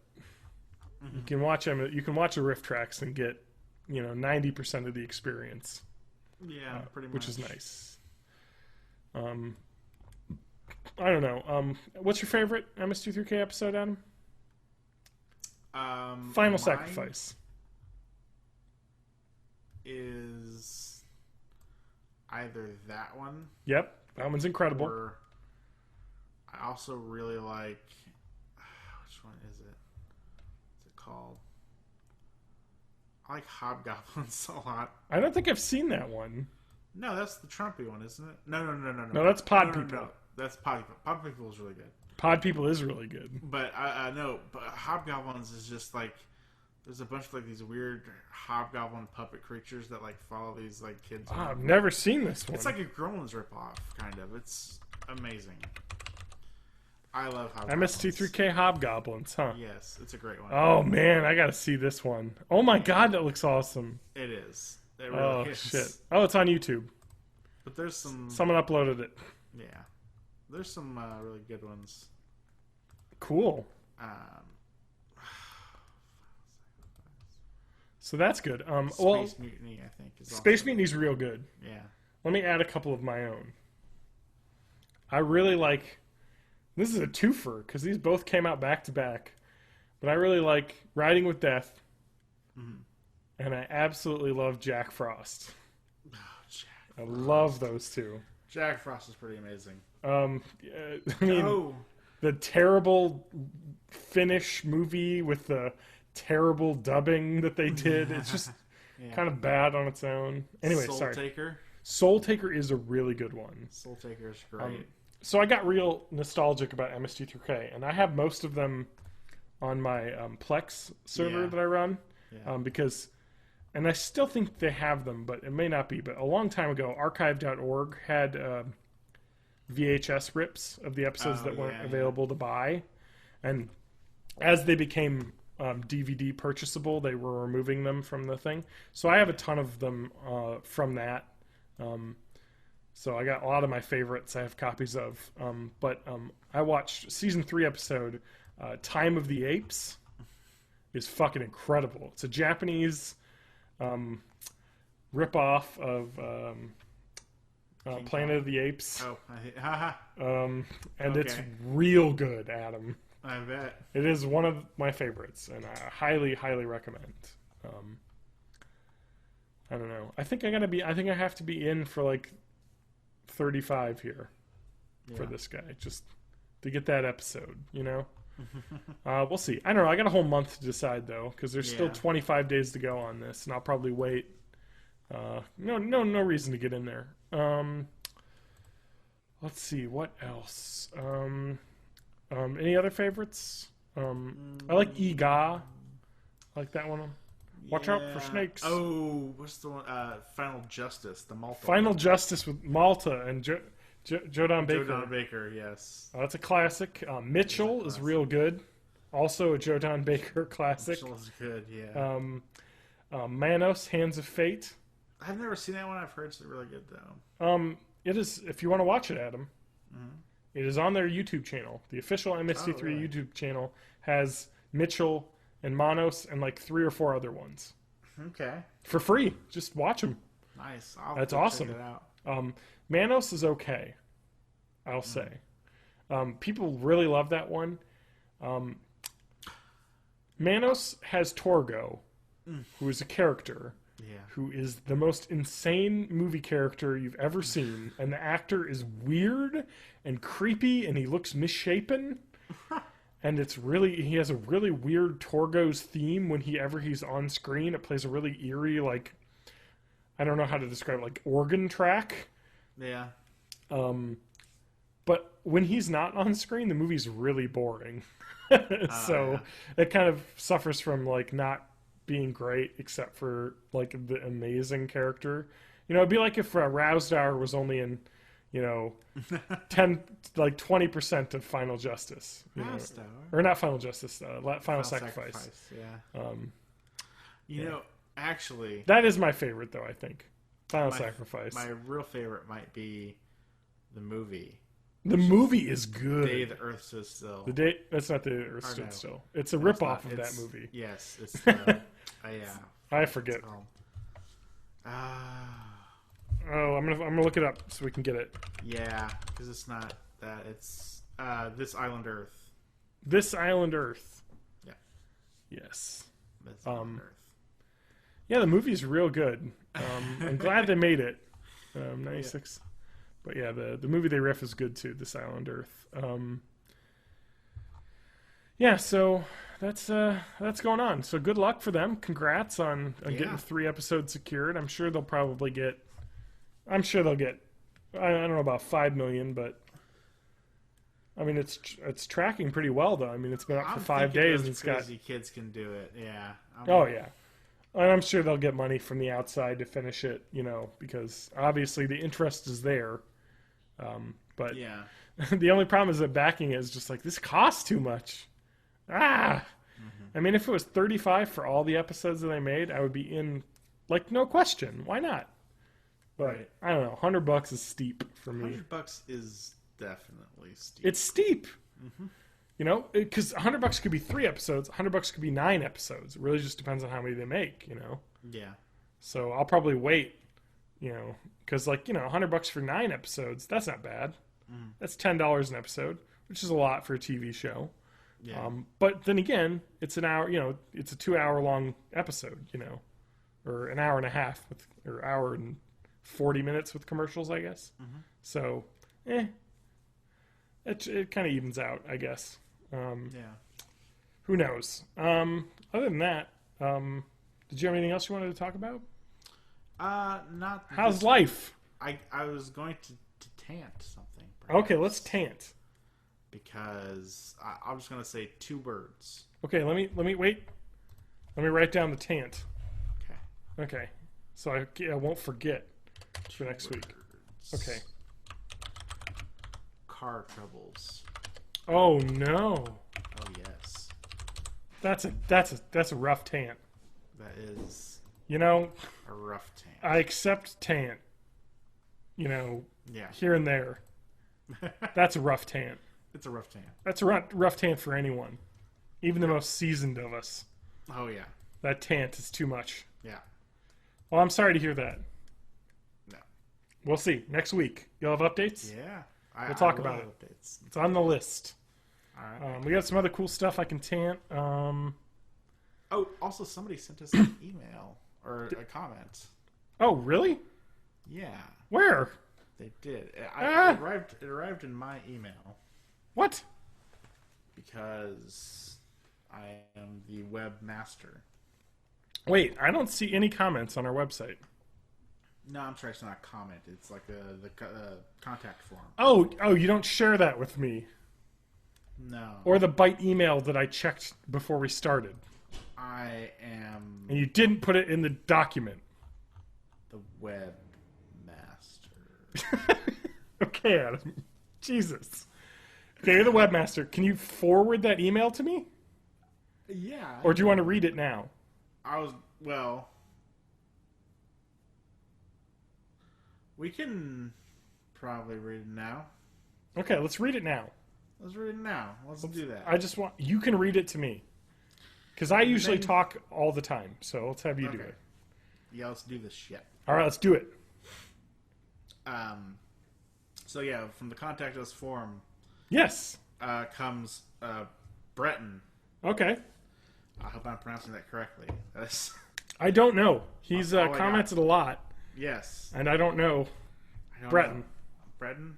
you can watch a rifftrax and get 90% of the experience. Yeah, pretty much. Which is nice. I don't know. What's your favorite MST3K episode, Adam? Final Sacrifice. Is either that one. Yep, that one's incredible. Or I also really like... Which one is it? What's it called? I like Hobgoblins a lot. I don't think I've seen that one. No, that's the Trumpy one, isn't it? No. No, that's Pod People. No. That's Pod People is really good. Pod People is really good. But I know, but Hobgoblins is just like there's a bunch of like these weird hobgoblin puppet creatures that like follow these like kids. Oh, I've never seen this one. It's like a Gremlins ripoff, kind of. It's amazing. I love Hobgoblins. MST3K Hobgoblins, huh? Yes, it's a great one. Oh man, I gotta see this one. Oh my god, that looks awesome. It is. It really is. Shit. Oh, it's on YouTube. But there's some. Someone uploaded it. Yeah, there's some really good ones. Cool. So that's good. Space Mutiny, I think. Space Mutiny is real good. Yeah. Let me add a couple of my own. I really like. This is a twofer because these both came out back to back, but I really like Riding with Death, and I absolutely love Jack Frost. Oh, I love those two. Jack Frost is pretty amazing. I mean, the terrible Finnish movie with the terrible dubbing that they did. It's just kind of bad on its own. Anyway, Soul Taker. Soul Taker is a really good one. Soul Taker is great. So I got real nostalgic about MST3K, and I have most of them on my Plex server that I run because, and I still think they have them, but it may not be. But a long time ago, archive.org had VHS rips of the episodes that weren't available to buy, and as they became DVD purchasable, they were removing them from the thing. So I have a ton of them from that. So I got a lot of my favorites I have copies of. But I watched season 3 episode Time of the Apes. Is fucking incredible. It's a Japanese ripoff of Planet of the Apes. And it's real good, Adam. I bet. It is one of my favorites, and I highly, highly recommend. I don't know. I think I have to be in for like 35 here for this guy, just to get that episode, you know? We'll see. I don't know. I got a whole month to decide, though, because there's still 25 days to go on this, and I'll probably wait. No reason to get in there. Let's see. What else? Any other favorites? I like Iga. I like that one. Watch out for snakes. Oh, what's the one? Final Justice, the Malta. Final Justice with Malta and Jodan Baker. Jodan Baker, yes. That's a classic. Mitchell is real good. Also a Jodan Baker classic. Mitchell is good, yeah. Manos, Hands of Fate. I've never seen that one. I've heard it's really good, though. It is, if you want to watch it, Adam, it is on their YouTube channel. The official MST3 YouTube channel has Mitchell and Manos and like 3 or 4 other ones. Okay. For free. Just watch them. Nice. That's awesome. Check it out. Manos is okay, I'll say. People really love that one. Manos has Torgo, who is a character who is the most insane movie character you've ever seen. And the actor is weird and creepy, and he looks misshapen. And he has a really weird Torgo's theme whenever he's on screen. It plays a really eerie, like, I don't know how to describe it, like organ track. Yeah. But when he's not on screen, the movie's really boring. It kind of suffers from like not being great, except for like the amazing character. You know, it'd be like if Rousdower was only in, 20% of Final Justice. Or not Final Justice, Final Sacrifice. Yeah. Actually, that is my favorite, though. I think Final Sacrifice. My real favorite might be the movie. The movie is good. The Day the Earth Stood Still. That's not The Earth Stood Still. It's a ripoff of that movie. Yes, it's. I forget. I'm gonna look it up so we can get it. Yeah, because it's not that. It's This Island Earth. This Island Earth. Yeah. Yes. This Island Earth. Yeah, the movie's real good. I'm glad they made it. 96. But yeah, the movie they riff is good too. This Island Earth. So that's going on. So good luck for them. Congrats on getting 3 episodes secured. I'm sure they'll get. I don't know about 5 million, but I mean, it's tracking pretty well though. I mean, it's been up for 5 thinking days those and it's got. crazy kids can do it. Yeah. Oh yeah, and I'm sure they'll get money from the outside to finish it. Because obviously the interest is there. But Yeah. the only problem is that backing is just like, this costs too much. I mean, if it was $35 for all the episodes that I made, I would be in, like, no question. Why not? But Right. I don't know. $100 is steep for me. $100 is definitely steep. It's steep. Because $100 could be 3 episodes. $100 could be 9 episodes. It really just depends on how many they make. Yeah. So I'll probably wait. Because $100 for 9 episodes, that's not bad. That's $10 an episode, which is a lot for a TV show. Yeah. But then again, it's an hour. It's a 2-hour long episode. Or an hour and a half or hour and 40 minutes with commercials, I guess. So, it kind of evens out, I guess. Yeah. Who knows? Other than that, did you have anything else you wanted to talk about? Not. How's this- life? I was going to tant something. Okay, let's tant. Because I'm just gonna say 2 words. Okay, let me wait. Let me write down the tant. Okay. Okay, so I won't forget for next week. Okay. Car troubles. Oh no, Oh yes. that's a rough tant. That is You know, a rough tant. I accept tant. Yeah. Here and there. That's a rough tant. It's a rough tant. That's a rough tant for anyone, even the most seasoned of us. Oh yeah. That tant is too much. Yeah. Well, I'm sorry to hear that. No. We'll see next week. You'll have updates. Yeah. We'll talk I about love it. Updates. It's on the list. All right. We got some other cool stuff I can tant. Oh, also somebody sent us an email or a comment. Oh, really? Yeah, Where? they did. It arrived in my email What? because I am the webmaster. Wait, I don't see any comments on our website. No, I'm sorry, it's not a comment. It's like the contact form. Oh, you don't share that with me. No, Or the bite email that I checked before we started. I am And you didn't put it in the document. the webmaster. Okay, Adam. Jesus. Okay, you're the webmaster. Can you forward that email to me? Yeah. Or do you want to read it now? We can probably read it now. Okay, let's read it now. Let's read it now. Let's do that. I just want... You can read it to me. Because I usually talk all the time, so let's have you do Okay. it. Yeah, let's do this shit. All right, let's do it. So yeah, from the contact us form Yes. comes Breton. Okay. I hope I'm pronouncing that correctly. That's, I don't know. He's Oh, I got commented a lot, yes. and I don't know I don't Breton. know. Breton?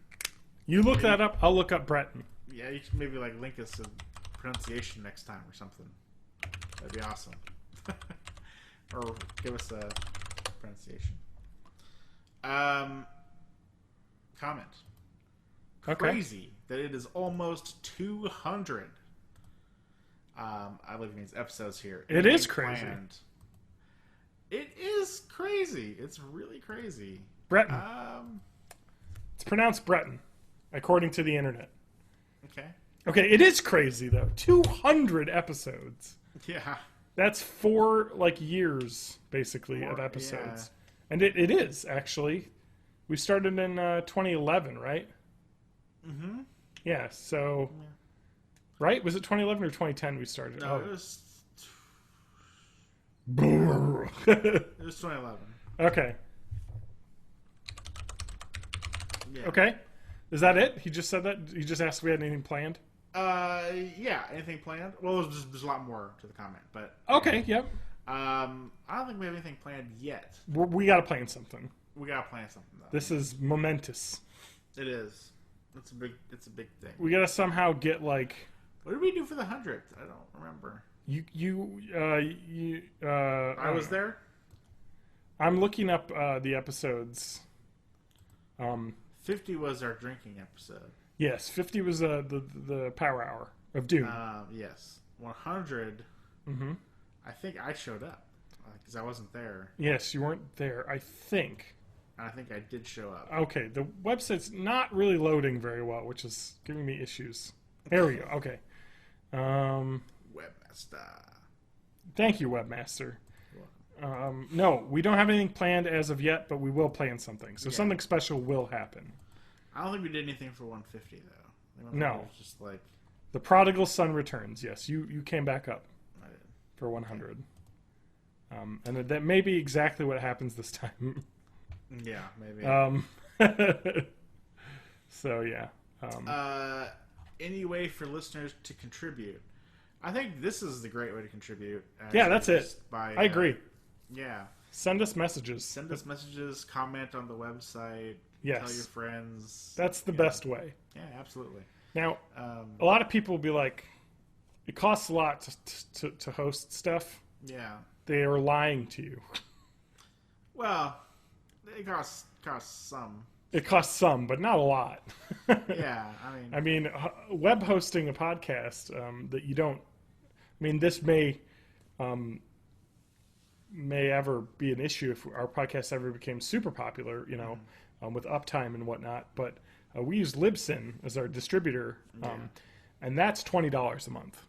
You look that up. I'll look up Breton. Yeah, you should maybe like link us a pronunciation next time or something. That'd be awesome. Or give us a pronunciation. Comment. Okay. Crazy that it is almost 200. I believe it means episodes here. It is Being crazy. planned. It is crazy. It's really crazy. Breton. It's pronounced Breton, according to the internet. Okay. Okay, it is crazy though. 200 episodes. Yeah. That's 4 years basically of 4, episodes, and it is actually. We started in 2011, right? Mm-hmm. Yeah. So, right? Was it 2011 or 2010 we started? No, it was Oh. it was 2011. Okay. Yeah. Okay. Is that it? He just said that? He just asked if we had anything planned? Yeah. Anything planned? Well, there's a lot more to the comment, but Okay, yep. I don't think we have anything planned yet. We got to plan something. We gotta plan something though. This is momentous. It is. It's a big thing. We got to somehow get What did we do for the 100th? I don't remember. I was there. I'm looking up the episodes. 50 was our drinking episode. Yes, 50 was the power hour of Doom. Yes. 100. Mm-hmm. I think I showed up because I wasn't there. Yes, you weren't there, I think. I think I did show up. Okay, the website's not really loading very well, which is giving me issues. There we go. Okay. Webmaster. Thank you, Webmaster. No, we don't have anything planned as of yet, but we will plan something. So something special will happen. I don't think we did anything for 150 though. No. It was just like The prodigal son returns. Yes, you came back up I did. for 100. And that may be exactly what happens this time. Yeah, maybe. So yeah. Any way for listeners to contribute? I think this is the great way to contribute. Yeah, that's it. I agree. Yeah. Send us messages. Send us messages, comment on the website, Yes. tell your friends. That's the best way. Yeah, absolutely. Now, a lot of people will be like, it costs a lot to host stuff. Yeah. They are lying to you. Well, it costs some. It costs some, but not a lot. Yeah, I mean, web hosting a podcast that you don't. I mean, this may ever be an issue if our podcast ever became super popular, with uptime and whatnot. But we use Libsyn as our distributor, and that's $20 a month.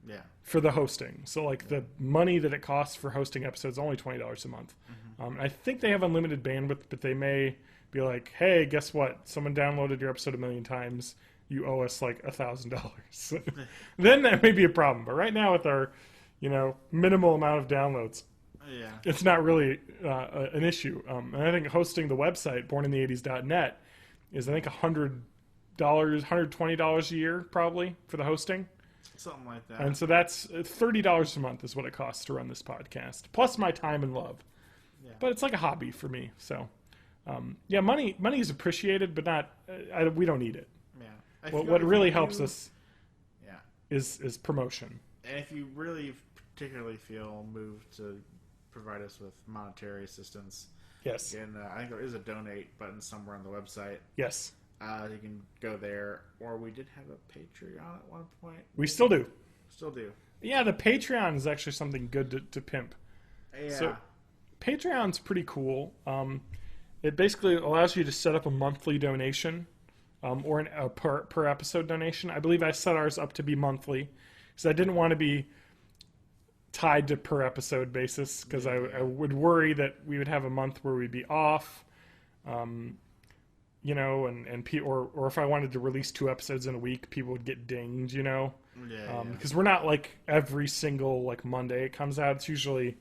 Yeah. For the hosting. So, like, the money that it costs for hosting episodes is only $20 a month. I think they have unlimited bandwidth, but they may be like, hey, guess what? Someone downloaded your episode 1 million times. You owe us, like, $1,000. Then that may be a problem. But right now, with our, minimal amount of downloads, it's not really an issue. And I think hosting the website, bornintheeighties.net, is, I think, $100, $120 a year, probably, for the hosting. Something like that. And so that's $30 a month is what it costs to run this podcast, plus my time and love. Yeah. But it's like a hobby for me. So, money is appreciated, but not. We don't need it. Yeah. What really helps us, is promotion. And if you really particularly feel moved to provide us with monetary assistance, yes. Again, I think there is a donate button somewhere on the website. Yes. You can go there, or we did have a Patreon at one point. We still do. Still do. Yeah, the Patreon is actually something good to pimp. Yeah. So, Patreon's pretty cool. It basically allows you to set up a monthly donation, or a per episode donation. I believe I set ours up to be monthly, because I didn't want to be tied to per episode basis, because I would worry that we would have a month where we'd be off. Or if I wanted to release 2 episodes in a week, people would get dinged, because we're not like every single like Monday it comes out. It's usually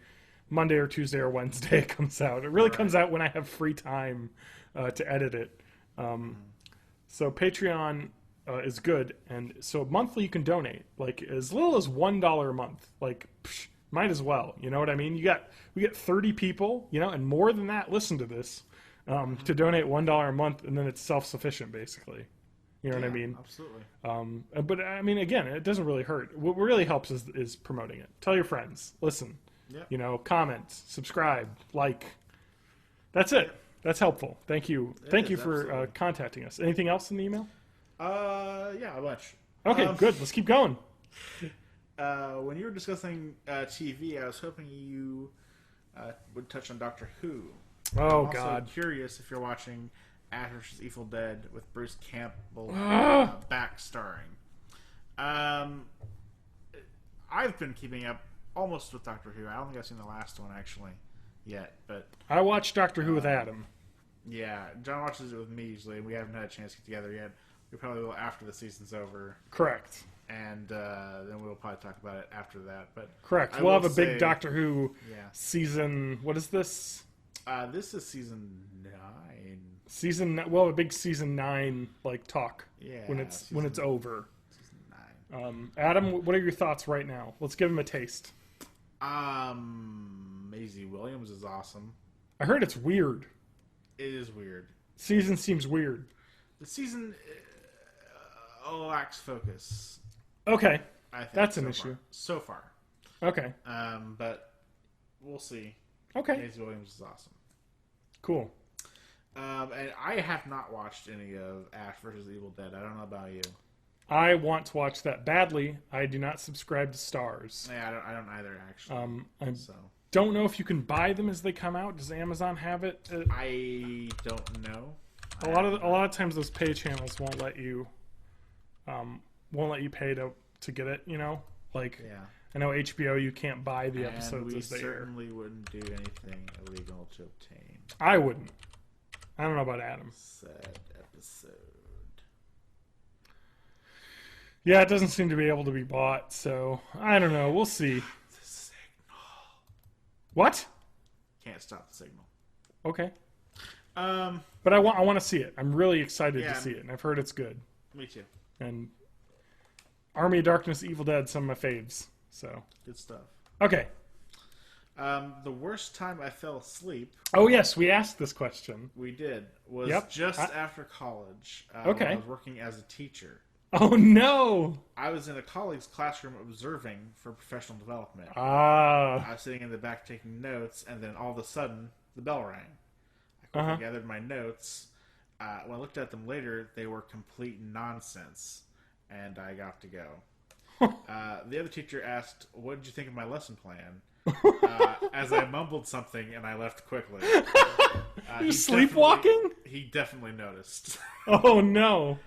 Monday or Tuesday or Wednesday it comes out. It really comes out when I have free time to edit it. So Patreon is good, and so monthly you can donate like as little as $1 a month. Like, might as well. You know what I mean? We get 30 people, and more than that listen to this. To donate $1 a month, and then it's self-sufficient, basically. You know what I mean? Absolutely. But I mean, again, it doesn't really hurt. What really helps is promoting it. Tell your friends. Listen. Yep. Comment, subscribe, like. That's it. That's helpful. Thank you. Thank you for contacting us. Anything else in the email? Yeah, a bunch. Okay, good. Let's keep going. When you were discussing TV, I was hoping you would touch on Doctor Who. Oh, I'm God. also curious if you're watching Ash vs. Evil Dead with Bruce Campbell back starring. I've been keeping up almost with Doctor Who. I don't think I've seen the last one actually yet, but I watched Doctor Who with Adam. Yeah, John watches it with me usually, and we haven't had a chance to get together yet. We probably will after the season's over. Correct. And then we'll probably talk about it after that. But correct. We'll have a big Doctor Who season. What is this? This is season 9. A big season 9 talk. Yeah. When it's over. Season 9. Adam, what are your thoughts right now? Let's give him a taste. Maisie Williams is awesome. I heard it's weird. It is weird. Season seems weird. The season lacks focus. Okay. I think that's an issue. So far. Okay. But we'll see. Okay. Maisie Williams is awesome. Cool. And I have not watched any of Ash vs. Evil Dead. I don't know about you. I want to watch that badly. I do not subscribe to Stars. Yeah, I don't either, actually. I don't know if you can buy them as they come out. Does Amazon have it? I don't know. A lot of times those pay channels won't let you pay to get it. You know, like I know HBO, you can't buy the episodes as they air. We certainly wouldn't do anything illegal to obtain. I wouldn't. I don't know about Adam. Sad episode. Yeah, it doesn't seem to be able to be bought, so I don't know. We'll see. The signal. What? Can't stop the signal. Okay. But I want to see it. I'm really excited to see it, and I've heard it's good. Me too. And Army of Darkness, Evil Dead, some of my faves. So good stuff. Okay. The worst time I fell asleep. Oh yes, we asked this question. We did. Was just after college. Okay. When I was working as a teacher. Oh no! I was in a colleague's classroom observing for professional development. Ah. I was sitting in the back taking notes, and then all of a sudden, the bell rang. I quickly gathered my notes. When I looked at them later, they were complete nonsense, and I got to go. The other teacher asked, "What did you think of my lesson plan?" As I mumbled something, and I left quickly. You're sleepwalking? He definitely noticed. Oh no!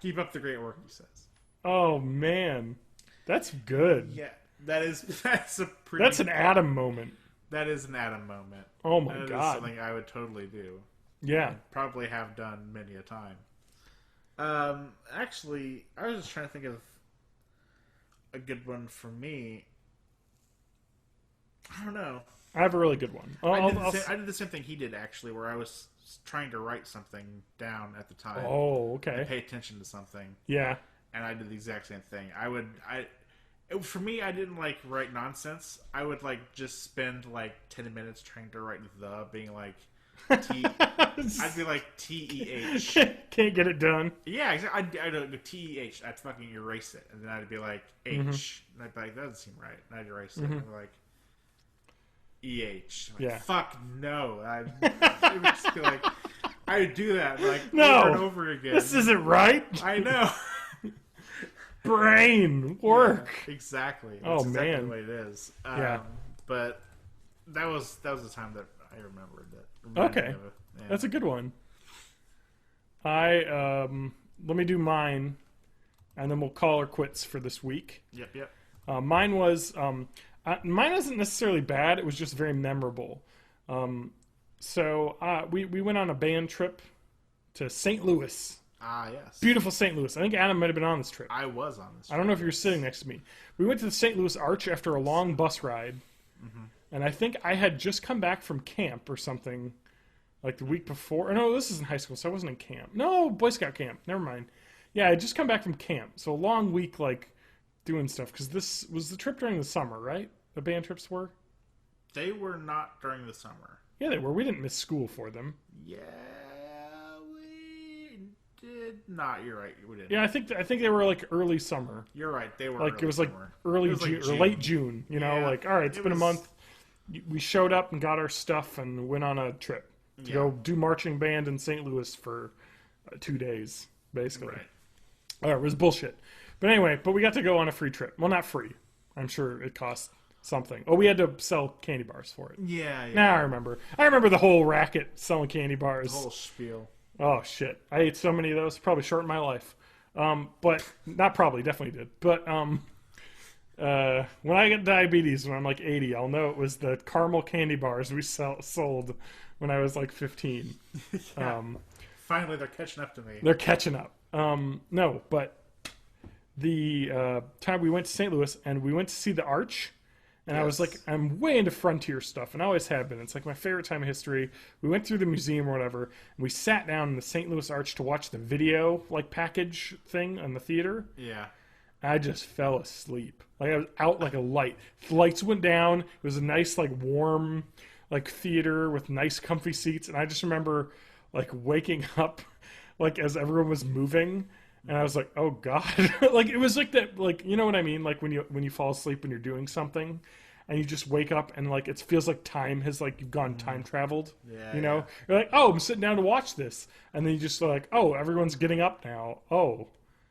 Keep up the great work, he says. Oh man, that's good. Yeah, that's a pretty. That's an Adam moment. That is an Adam moment. Oh my god, god, is something I would totally do. Yeah, and probably have done many a time. Actually, I was just trying to think of a good one for me. I don't know. I have a really good one. I did the same thing he did, actually, where I was trying to write something down at the time. Oh, okay. Pay attention to something. Yeah. And I did the exact same thing. For me, I didn't like write nonsense. I would like just spend like 10 minutes trying to write being like T. I'd be like TEH. Can't get it done. Yeah, exactly. I'd go TEH. I'd fucking erase it, and then I'd be like H, and I'd be like, that doesn't seem right. And I'd erase it, and I'd be like EH. Like, fuck no. I would just be like, I would do that like over and over again. This isn't right. I know. Brain work. Yeah, exactly. That's exactly man. the way it is. Yeah. But that was the time that I remembered that. Okay. That's a good one. Let me do mine, and then we'll call her quits for this week. Yep. Mine wasn't necessarily bad. It was just very memorable. So we went on a band trip to St. Louis. Ah, yes. Beautiful St. Louis. I think Adam might have been on this trip. I was on this trip. I don't know if you were sitting next to me. We went to the St. Louis Arch after a long bus ride. And I think I had just come back from camp or something like the week before. No, this is in high school, so I wasn't in camp. No, Boy Scout camp. Never mind. Yeah, I had just come back from camp. So a long week, like, doing stuff. Because this was the trip during the summer, right? The band trips were? They were not during the summer. Yeah, they were. We didn't miss school for them. Yeah, we did not. You're right. We didn't. Yeah, I think they were like early summer. You're right. They were like it was like summer. early was June, like or late June. You know, like all right, it's been a month. We showed up and got our stuff and went on a trip to go do marching band in St. Louis for 2 days, basically. Right. It was bullshit. But anyway, we got to go on a free trip. Well, not free. I'm sure it cost something. Oh, we had to sell candy bars for it. Yeah. Now I remember. I remember the whole racket selling candy bars. The whole spiel. Oh, shit. I ate so many of those. Probably shortened my life. But, not probably. Definitely did. But, when I get diabetes when I'm like 80, I'll know it was the caramel candy bars we sold when I was like 15. Yeah. Finally, they're catching up to me. They're catching up. No, but the time we went to St. Louis and we went to see the Arch, and I was like, I'm way into frontier stuff, and I always have been. It's like my favorite time of history. We went through the museum or whatever, and we sat down in the St. Louis Arch to watch the video like package thing on the theater. Yeah. I just fell asleep. Like I was out like a light. The lights went down. It was a nice, like warm, like theater with nice, comfy seats. And I just remember like waking up, like as everyone was moving, and I was like, "Oh God!" Like it was like that. Like you know what I mean? Like when you fall asleep when you're doing something, and you just wake up and like it feels like time has like you've gone time traveled. Yeah, you know, you're like, oh, I'm sitting down to watch this, and then you just like, oh, everyone's getting up now. Oh,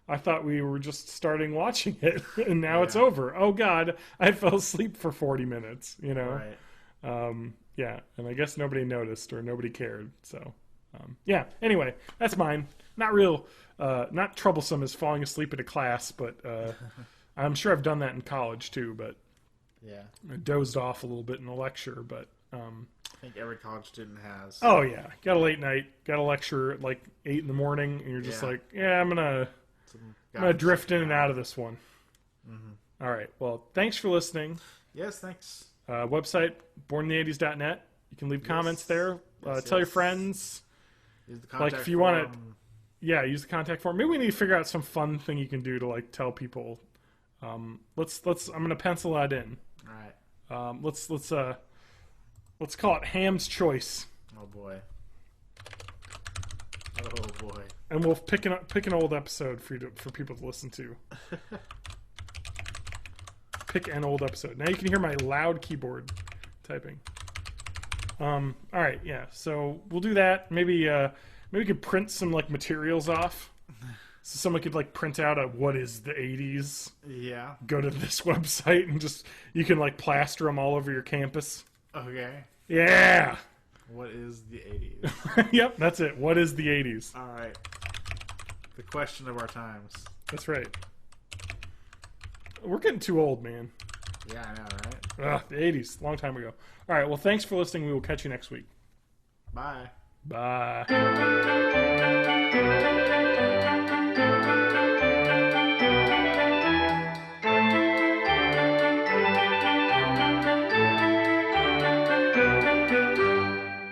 I thought we were just starting watching it, and now it's over. Oh God, I fell asleep for 40 minutes. You know, Right. yeah, and I guess nobody noticed or nobody cared. So, yeah. Anyway, that's mine. Not troublesome as falling asleep at a class, but I'm sure I've done that in college too. But Yeah. I dozed off a little bit in a lecture. But I think every college student has. oh yeah, got a late night, got a lecture at like 8 in the morning, and you're just Yeah. like, yeah, I'm gonna drift in and out of this one. All right. Well, thanks for listening. Yes, thanks. Website bornintheeighties.net. You can leave comments there. Tell your friends. Use the Like contact if you want to, form. yeah, use the contact form. Maybe we need to figure out some fun thing you can do to like tell people. Let's. I'm gonna pencil that in. All right. Let's call it Ham's Choice, Oh boy. Oh boy. and we'll pick an old episode for people to listen to. Pick an old episode. Now you can hear my loud keyboard typing. All right, yeah. So we'll do that. Maybe we could print some like materials off, so someone could like print out a "What is the '80s?" Yeah. Go to this website and just you can like plaster them all over your campus. Okay. Yeah. What is the 80s? Yep, that's it. What is the '80s? All right. The question of our times. That's right. We're getting too old, man. Yeah, I know, right? Ugh, the '80s, long time ago. All right. Well, thanks for listening. We will catch you next week. Bye. Bye.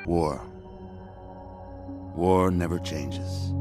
War. War never changes.